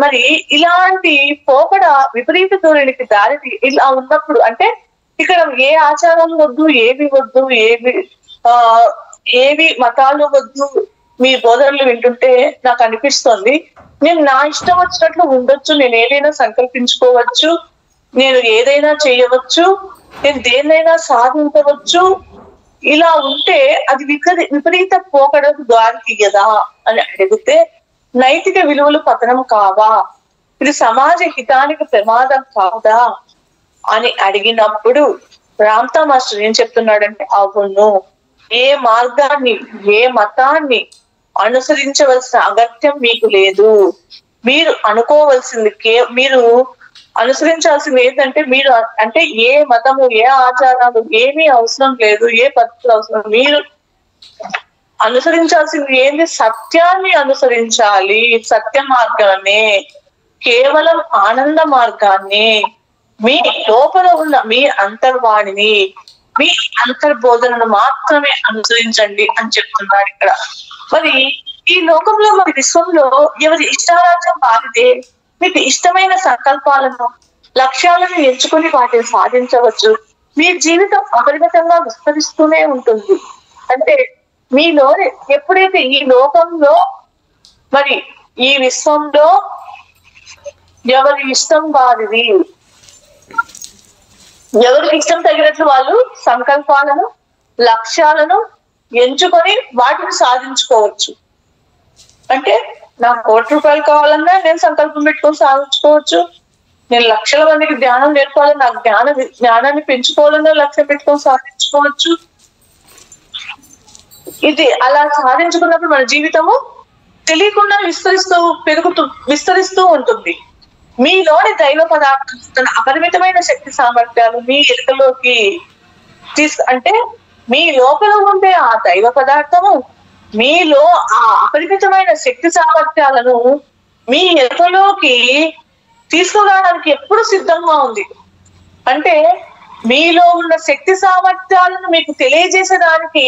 మరి ఇలాంటి పోకడ విపరీత ధోరణికి దారి ఇలా ఉన్నప్పుడు, అంటే ఇక్కడ ఏ ఆచారాలు వద్దు, ఏవి మతాలు వద్దు, మీ బోధనలు వింటుంటే నాకు అనిపిస్తోంది నేను నా ఇష్టం వచ్చినట్లు ఉండొచ్చు, నేను ఏదైనా సంకల్పించుకోవచ్చు, నేను ఏదైనా చేయవచ్చు, నేను దేన్నైనా సాధించవచ్చు. ఇలా ఉంటే అది విపరీత పోకడకు దారి తీయదా అని అడిగితే, నైతిక విలువలు పతనం కావా, ఇది సమాజ హితానికి ప్రమాదం కాదా అని అడిగినప్పుడు రాంతా మాస్టర్ ఏం చెప్తున్నాడంటే, అవును, ఏ మార్గాన్ని, ఏ మతాన్ని అనుసరించవలసిన అగత్యం మీకు లేదు. మీరు అనుకోవలసింది, మీరు అనుసరించాల్సింది ఏంటంటే, మీరు అంటే ఏ మతము, ఏ ఆచారాలు ఏమీ అవసరం లేదు, ఏ పద్ధతులు అవసరం. మీరు అనుసరించాల్సింది ఏంటి, సత్యాన్ని అనుసరించాలి, సత్య మార్గాన్ని, కేవలం ఆనంద మార్గాన్ని, మీ లోపల ఉన్న మీ అంతర్వాణిని, మీ అంతర్బోధనను మాత్రమే అనుసరించండి అని చెప్తున్నాడు ఇక్కడ. మరి ఈ లోకంలో, మరి విశ్వంలో ఎవరి ఇష్టారాజ్యం వారిదే. మీకు ఇష్టమైన సంకల్పాలను, లక్ష్యాలను ఎంచుకొని వాటిని సాధించవచ్చు. మీ జీవితం అపరిమితంగా విస్తరిస్తూనే ఉంటుంది. అంటే మీలోనే ఎప్పుడైతే ఈ లోకంలో, మరి ఈ విశ్వంలో ఎవరి ఇష్టం వారిది, ఎవరికి ఇష్టం తగినట్లు వాళ్ళు సంకల్పాలను, లక్ష్యాలను ఎంచుకొని వాటిని సాధించుకోవచ్చు. అంటే నాకు ₹1,00,00,000 కావాలన్నా నేను సంకల్పం పెట్టుకొని సాధించుకోవచ్చు. నేను లక్షల మందికి ధ్యానం నేర్పాలని, నాకు జ్ఞానాన్ని పెంచుకోవాలన్నా లక్ష్యం పెట్టుకొని సాధించుకోవచ్చు. ఇది అలా సాధించుకున్నప్పుడు మన జీవితము తెలియకుండా విస్తరిస్తూ ఉంటుంది. మీలోని దైవ పదార్థం, తన అపరిమితమైన శక్తి సామర్థ్యాలు మీ ఎరుకలోకి అంటే మీ లోపల ఉండే ఆ దైవ పదార్థము మీలో ఆ అపరిమితమైన శక్తి సామర్థ్యాలను మీ ఎరుకలోకి తీసుకురావడానికి ఎప్పుడు సిద్ధంగా ఉంది. అంటే మీలో ఉన్న శక్తి సామర్థ్యాలను మీకు తెలియజేసేదానికి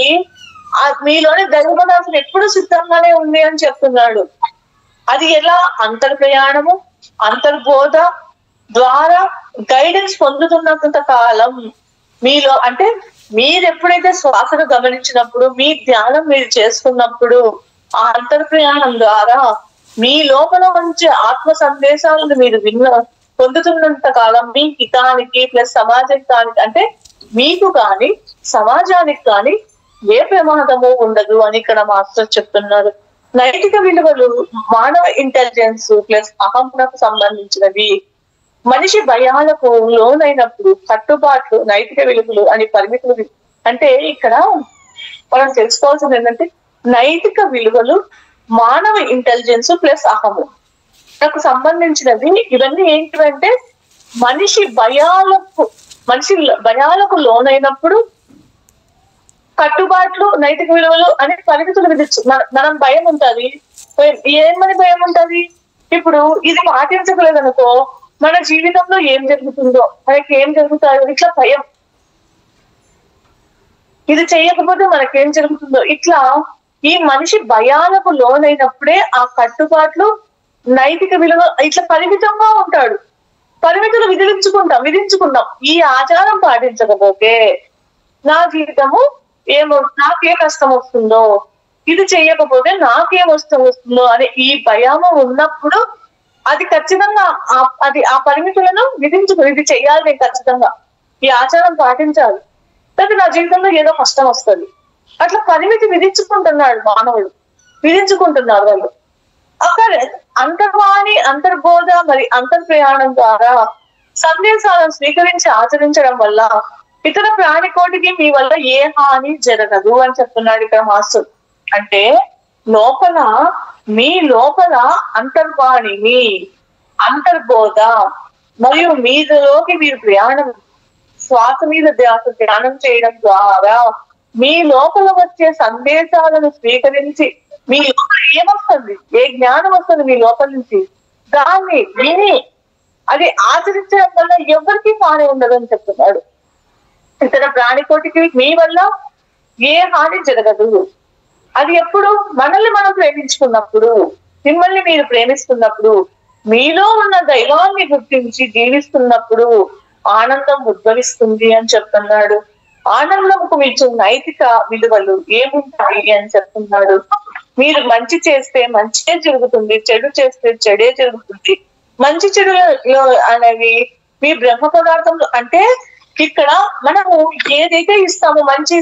మీలోని దైవ పదార్థం ఎప్పుడు సిద్ధంగానే ఉంది అని చెప్తున్నాడు. అది ఎలా? అంతర్ప్రయాణము, అంతర్బోధ ద్వారా గైడెన్స్ పొందుతున్నంత కాలం మీలో, అంటే మీరు ఎప్పుడైతే శ్వాసను గమనించినప్పుడు, మీ ధ్యానం మీరు చేసుకున్నప్పుడు, ఆ అంతర్ప్రయాణం ద్వారా మీ లోపల వచ్చే ఆత్మ సందేశాలను మీరు పొందుతున్నంత కాలం మీ హితానికి ప్లస్ సమాజానికి, అంటే మీకు కానీ సమాజానికి కానీ ఏ ప్రమాదము ఉండదు అని ఇక్కడ మాస్టర్ చెప్తున్నారు. నైతిక విలువలు మానవ ఇంటెలిజెన్స్ ప్లస్ అహంకు సంబంధించినవి. మనిషి భయాలకు లోనైనప్పుడు కట్టుబాట్లు, నైతిక విలువలు అని పరిమితులు. అంటే ఇక్కడ మనం తెలుసుకోవాల్సింది ఏంటంటే, నైతిక విలువలు మానవ ఇంటెలిజెన్స్ ప్లస్ అహము నాకు సంబంధించినవి. ఇవన్నీ ఏంటివంటే మనిషి భయాలకు లోనైనప్పుడు కట్టుబాట్లు, నైతిక విలువలు అనే పరిమితులు విధించు. మనం భయం ఉంటది. ఏమని భయం ఉంటది? ఇప్పుడు ఇది పాటించగలేదనుకో మన జీవితంలో ఏం జరుగుతుందో, మనకి ఏం జరుగుతాయో ఇట్లా భయం. ఇది చేయకపోతే మనకేం జరుగుతుందో ఇట్లా ఈ మనిషి భయాలకు లోనైనప్పుడే ఆ కట్టుబాట్లు, నైతిక విలువ ఇట్లా పరిమితంగా ఉంటాడు. పరిమితులు విధించుకుంటాం. ఈ ఆచారం పాటించకపోతే నా జీవితము నాకే కష్టం వస్తుందో, ఇది చెయ్యకపోతే నాకేం వస్తుందో అనే ఈ భయము ఉన్నప్పుడు అది ఖచ్చితంగా ఆ పరిమితులను ఇది చెయ్యాలి, నేను ఖచ్చితంగా ఈ ఆచారం పాటించాలి, లేదా నా జీవితంలో ఏదో కష్టం వస్తుంది. అట్లా పరిమితి విధించుకుంటున్నారు వాళ్ళు. అక్కడ అంతర్వాణి, అంతర్బోధ మరి అంతర్ప్రయాణం ద్వారా సందేశాలను స్వీకరించి ఆచరించడం వల్ల ఇతర ప్రాణికోటికి మీ వల్ల ఏ హాని జరగదు అని చెప్తున్నాడు ఇక్కడ మాస్టర్. అంటే మీ లోపల అంతర్వాణిని, అంతర్బోధ మరియు మీలోకి మీరు శ్వాస మీద ధ్యానం చేయడం ద్వారా మీ లోపల వచ్చే సందేశాలను స్వీకరించి మీ లోపల ఏమొస్తుంది, ఏ జ్ఞానం వస్తుంది మీ లోపల నుంచి, దాన్ని విని అది ఆచరించడం వల్ల ఎవరికి హాని ఉండదు అని చెప్తున్నాడు. ఇతర ప్రాణికోటికి మీ వల్ల ఏ హాని జరగదు. అది ఎప్పుడు? మనల్ని మనం ప్రేమించుకున్నప్పుడు, మిమ్మల్ని మీరు ప్రేమిస్తున్నప్పుడు, మీలో ఉన్న దైవాన్ని గుర్తించి జీవిస్తున్నప్పుడు ఆనందం ఉద్భవిస్తుంది అని చెప్తున్నాడు. ఆనందంకు మీకు నైతిక విలువలు ఏముంటాయి అని చెప్తున్నాడు. మీరు మంచి చేస్తే మంచిగా జరుగుతుంది, చెడు చేస్తే చెడే జరుగుతుంది. మంచి చెడులో అనేవి మీ బ్రహ్మ పదార్థంలో, అంటే ఇక్కడ మనము ఏదైతే ఇస్తామో మంచి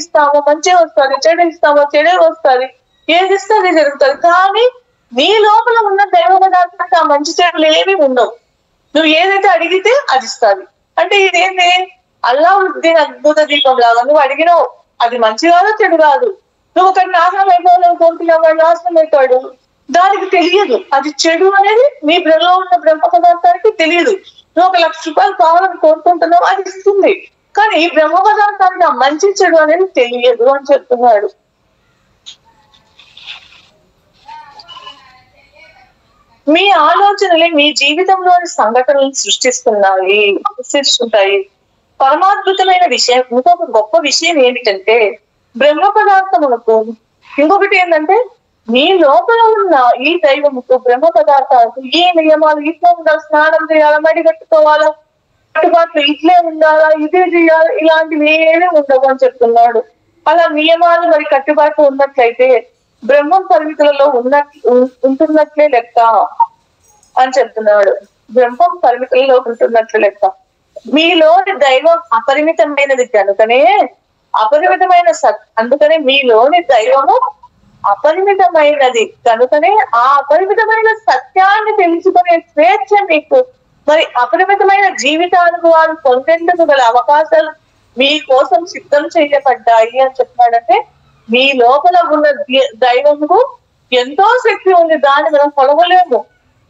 వస్తుంది, చెడు ఇస్తామో చెడే వస్తుంది, ఏది ఇస్తే అది జరుగుతుంది. కానీ నీ లోపల ఉన్న దైవ పదార్థానికి ఆ మంచి చెడులు ఏమి ఉండవు. నువ్వు ఏదైతే అడిగితే అది ఇస్తుంది. అంటే ఇదేంటి? అల్లావుద్దీన్ అద్భుత దీపం లాగా నువ్వు అడిగినావు, అది మంచి కాదు చెడు కాదు. నువ్వు ఒకటి నాశనం అయిపోవాలని కోరుకున్నావు, వాడు నాశనం అవుతాడు. దానికి తెలియదు అది చెడు అనేది. మీ బ్రహ్మలో ఉన్న బ్రహ్మ పదార్థానికి తెలియదు. నువ్వు 1,00,000 రూపాయలు కావాలని కోరుకుంటున్నావు, అది ఇస్తుంది. కానీ ఈ బ్రహ్మ పదార్థానికి ఆ మంచి చెడు అనేది తెలియదు అని చెప్తున్నాడు. మీ ఆలోచనలే మీ జీవితంలోని సంఘటనలను సృష్టిస్తుంటాయి. పరమాద్భుతమైన విషయం, ఇంకొక గొప్ప విషయం ఏమిటంటే బ్రహ్మ పదార్థములకు ఇంకొకటి ఏంటంటే మీ లోపల ఉన్న ఈ దైవముకు బ్రహ్మ పదార్థాలకు ఏ నియమాలు, ఇట్లా ఉండాలి, స్నానం చేయాలా, మడి కట్టుకోవాలా, కట్టుబాట్లు ఇట్లే ఉండాలా, ఇదే చేయాలి, ఇలాంటివి ఏమీ ఉండవు అని చెప్తున్నాడు. అలా నియమాలు మరి కట్టుబాట్లు ఉన్నట్లయితే బ్రహ్మం పరిమితులలో ఉంటున్నట్లే లెక్క అని చెప్తున్నాడు. బ్రహ్మం పరిమితులలో ఉంటున్నట్లే లెక్క. మీలోని దైవం అపరిమితమైనది కనుకనే అందుకనే మీలోని దైవము అపరిమితమైనది కనుకనే ఆ అపరిమితమైన సత్యాన్ని తెలుసుకునే స్వేచ్ఛ మీకు, మరి అపరిమితమైన జీవితానుభవాలు పొందేందుకు గల అవకాశాలు మీ కోసం సిద్ధం చేయబడ్డాయి అని చెప్తున్నాడంటే మీ లోపల ఉన్న దైవముకు ఎంతో శక్తి ఉంది, దాన్ని మనం కొలవలేము.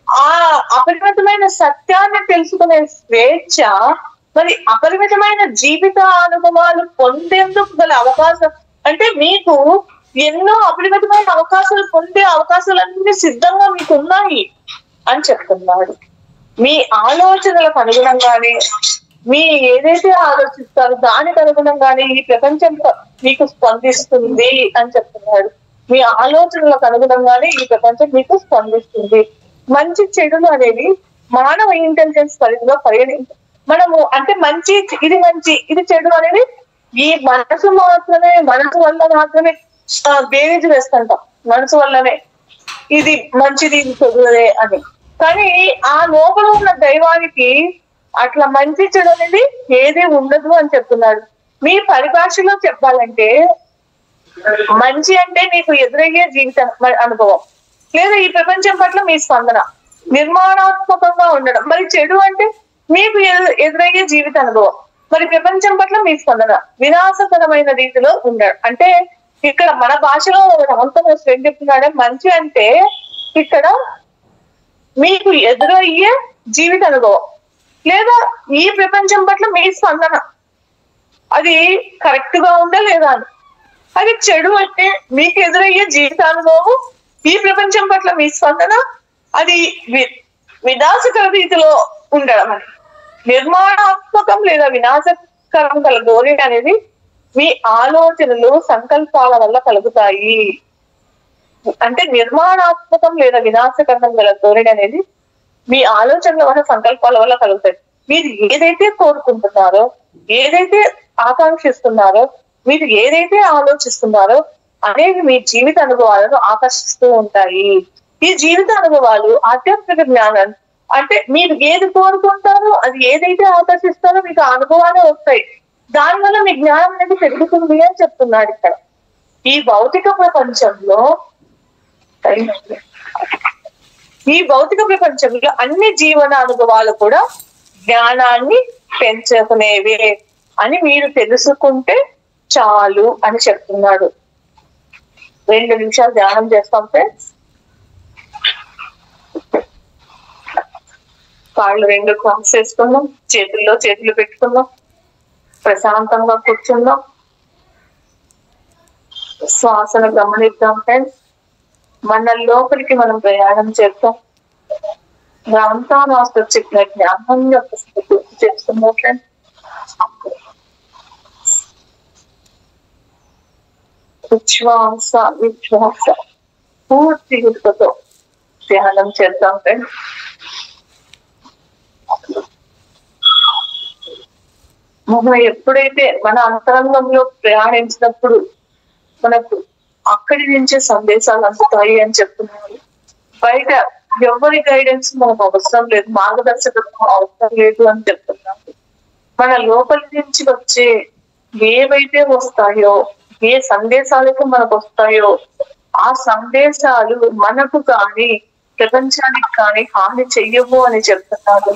ఆ అపరిమితమైన సత్యాన్ని తెలుసుకునే స్వేచ్ఛ, మరి అపరిమితమైన జీవిత అనుభవాలు పొందేందుకు గల అవకాశం, అంటే మీకు ఎన్నో అపరిమితమైన అవకాశాలు పొందే అవకాశాలన్నీ సిద్ధంగా మీకు ఉన్నాయి అని చెప్తున్నాడు. మీ ఆలోచనలకు అనుగుణంగానే మీ ఏదైతే ఆలోచిస్తారో దానికి అనుగుణంగానే ఈ ప్రపంచం మీకు స్పందిస్తుంది అని చెప్తున్నాడు. మీ ఆలోచనలకు అనుగుణంగానే ఈ ప్రపంచం మీకు స్పందిస్తుంది. మంచి చెడులు అనేది మానవ ఇంటెలిజెన్స్ పరిధిలో మనము అంటే మంచి ఇది చెడు అనేది ఈ మనసు వల్ల మాత్రమే బేరీజు వేస్తుంటాం. మనసు వల్లనే ఇది మంచిది ఇది చెడుదే అని. కానీ ఆ లోపల ఉన్న దైవానికి అట్లా మంచి చెడు అనేది ఏది ఉండదు అని చెప్తున్నాడు. మీ పరిభాషలో చెప్పాలంటే మంచి అంటే మీకు ఎదురయ్యే జీవిత అనుభవం, లేదా ఈ ప్రపంచం పట్ల మీ స్పందన నిర్మాణాత్మకంగా ఉండడం. మరి చెడు అంటే మీకు ఎదురయ్యే జీవిత అనుభవం, మరి ప్రపంచం పట్ల మీ స్పందన వినాశకరమైన రీతిలో ఉండడం. అంటే ఇక్కడ మన భాషలో రామకృష్ణ ఏం చెప్తున్నాడే, మంచి అంటే ఇక్కడ మీకు ఎదురయ్యే జీవిత అనుభవం లేదా ఈ ప్రపంచం పట్ల మీ స్పందన అది కరెక్ట్ గా ఉందా లేదా అని. అది చెడు అంటే మీకు ఎదురయ్యే జీవితానుభవం, ఈ ప్రపంచం పట్ల మీ స్పందన అది వినాశకర రీతిలో ఉండడం అని. నిర్మాణాత్మకం లేదా వినాశకరం గల ధోరణి అనేది మీ ఆలోచనలు సంకల్పాల వల్ల కలుగుతాయి. అంటే నిర్మాణాత్మకం లేదా వినాశకరం గల ధోరణి అనేది మీ ఆలోచనల వల్ల సంకల్పాల వల్ల కలుగుతాయి. మీరు ఏదైతే కోరుకుంటున్నారో, ఏదైతే ఆకాంక్షిస్తున్నారో, మీరు ఏదైతే ఆలోచిస్తున్నారో అనేవి మీ జీవిత అనుభవాలను ఆకర్షిస్తూ ఉంటాయి. ఈ జీవిత అనుభవాలు ఆధ్యాత్మిక జ్ఞానాన్ని అంటే మీరు ఏది కోరుకుంటారో అది ఏదైతే ఆకర్షిస్తారో మీకు ఆ అనుభవాలే వస్తాయి. దానివల్ల మీ జ్ఞానం అనేది పెరుగుతుంది అని చెప్తున్నాడు ఇక్కడ. ఈ భౌతిక ప్రపంచంలో అన్ని జీవన అనుభవాలు కూడా జ్ఞానాన్ని పెంచుకునేవే అని మీరు తెలుసుకుంటే చాలు అని చెప్తున్నాడు. 2 నిమిషాలు ధ్యానం చేస్తాం ఫ్రెండ్స్. కాళ్ళు 2 క్రాస్ చేసుకుందాం, చేతుల్లో చేతులు పెట్టుకుందాం, ప్రశాంతంగా కూర్చుందాం, శ్వాసను గమనిద్దాం ఫ్రెండ్స్. మన లోపలికి మనం ప్రయాణం చేద్దాం. రాంతా మాస్టర్ చెప్పిన జ్ఞానం యొక్క స్థితి చేస్తున్నాం ఫ్రెండ్స్. విశ్వాస పూర్తి గుర్తుతో ధ్యానం చేద్దాం ఫ్రెండ్స్. మనం ఎప్పుడైతే మన అంతరంగంలో ప్రయాణించినప్పుడు మనకు అక్కడి నుంచే సందేశాలు అందుతాయి అని చెప్తున్నారు. బయట ఎవరి గైడెన్స్ మనకు అవసరం లేదు, మార్గదర్శకత్వం అవసరం లేదు అని చెప్తున్నారు. మన లోపలి నుంచి వచ్చే ఏవైతే వస్తాయో, ఏ సందేశాలకు మనకు వస్తాయో ఆ సందేశాలు మనకు కానీ ప్రపంచానికి కానీ హాని చెయ్యవు అని చెప్తున్నారు.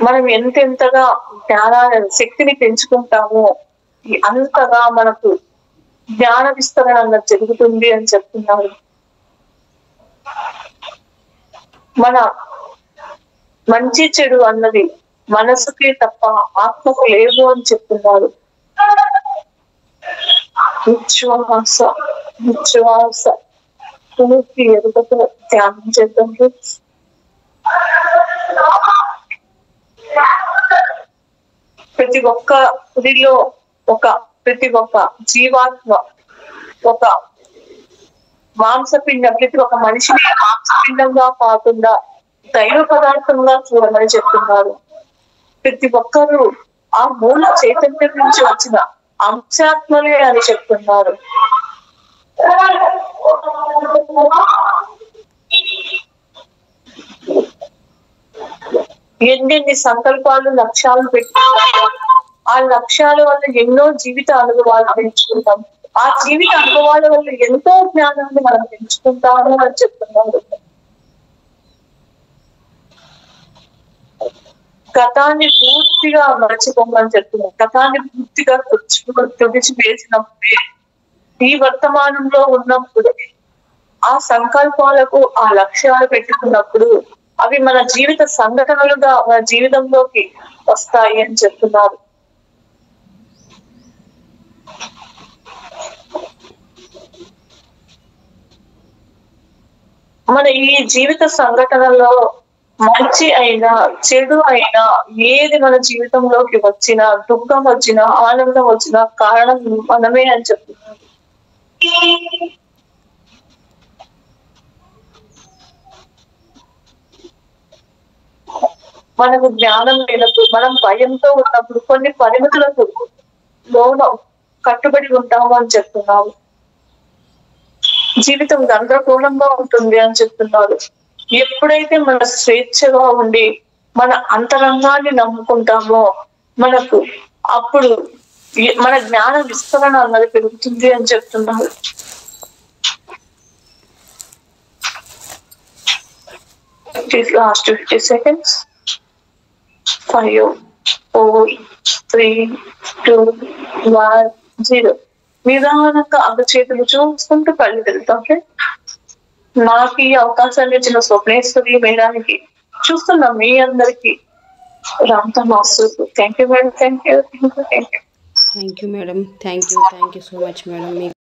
మనం ఎంతెంతగా జ్ఞాన శక్తిని పెంచుకుంటామో అంతగా మనకు జ్ఞాన విస్తరణ అన్నది జరుగుతుంది అని చెప్తున్నారు. మన మంచి చెడు అన్నది మనసుకే తప్ప ఆత్మకు లేవు అని చెప్తున్నారు. విశ్వాస పూర్తి ఎరుకతో ధ్యానం చేద్దాం. ప్రతి ఒక్కరిలో ప్రతి ఒక్క జీవాత్మ ఒక మాంసపిండం, ప్రతి ఒక్క మనిషిని మాంసపిండంగా కాకుండా దైవ పదార్థంగా చూడమని చెప్తున్నారు. ప్రతి ఒక్కరూ ఆ మూల చైతన్యం నుంచి వచ్చిన అంశాత్మలే అని చెప్తున్నారు. ఎన్నెన్ని సంకల్పాలు లక్ష్యాలు పెట్టుకుంటాము, ఆ లక్ష్యాల వల్ల ఎన్నో జీవిత అనుభవాలు పెంచుకుంటాం. ఆ జీవిత అనుభవాల వల్ల ఎంతో జ్ఞానాన్ని మనం పెంచుకుంటాము అని చెప్తున్నారు. గతాన్ని పూర్తిగా మర్చిపోమని చెప్తున్నారు. గతాన్ని పూర్తిగా తుడిచివేసినప్పుడే ఈ వర్తమానంలో ఉన్నప్పుడు ఆ సంకల్పాలకు ఆ లక్ష్యాలు పెట్టుకున్నప్పుడు అవి మన జీవిత సంఘటనలుగా మన జీవితంలోకి వస్తాయి అని చెప్తున్నారు. మన ఈ జీవిత సంఘటనలో మంచి అయినా చెడు అయినా ఏది మన జీవితంలోకి వచ్చినా, దుఃఖం వచ్చినా, ఆనందం వచ్చినా కారణం మనమే అని చెప్తున్నాను. మనకు జ్ఞానం లేనప్పుడు, మనం భయంతో ఉన్నప్పుడు కొన్ని పరిమితులకు లోన కట్టుబడి ఉంటాము అని చెప్తున్నాము. జీవితం గందరగోళంగా ఉంటుంది అని చెప్తున్నారు. ఎప్పుడైతే మన స్వేచ్ఛగా ఉండి మన అంతరంగాన్ని నమ్ముకుంటామో మనకు అప్పుడు మన జ్ఞాన విస్తరణ అన్నది పెరుగుతుంది అని చెప్తున్నారు. Last 50 seconds. 5, 4, 3, 2, 1, 0. నిదానంగా చేతులు చూసుకుంటూ కళ్ళు తెలుస్తాం. నాకు ఈ అవకాశాన్ని ఇచ్చిన స్వప్నేశ్వరి మేడానికి, చూస్తున్నా మీ అందరికి రామ్తో master. Thank you madam. Thank you madam. Thank you so much madam.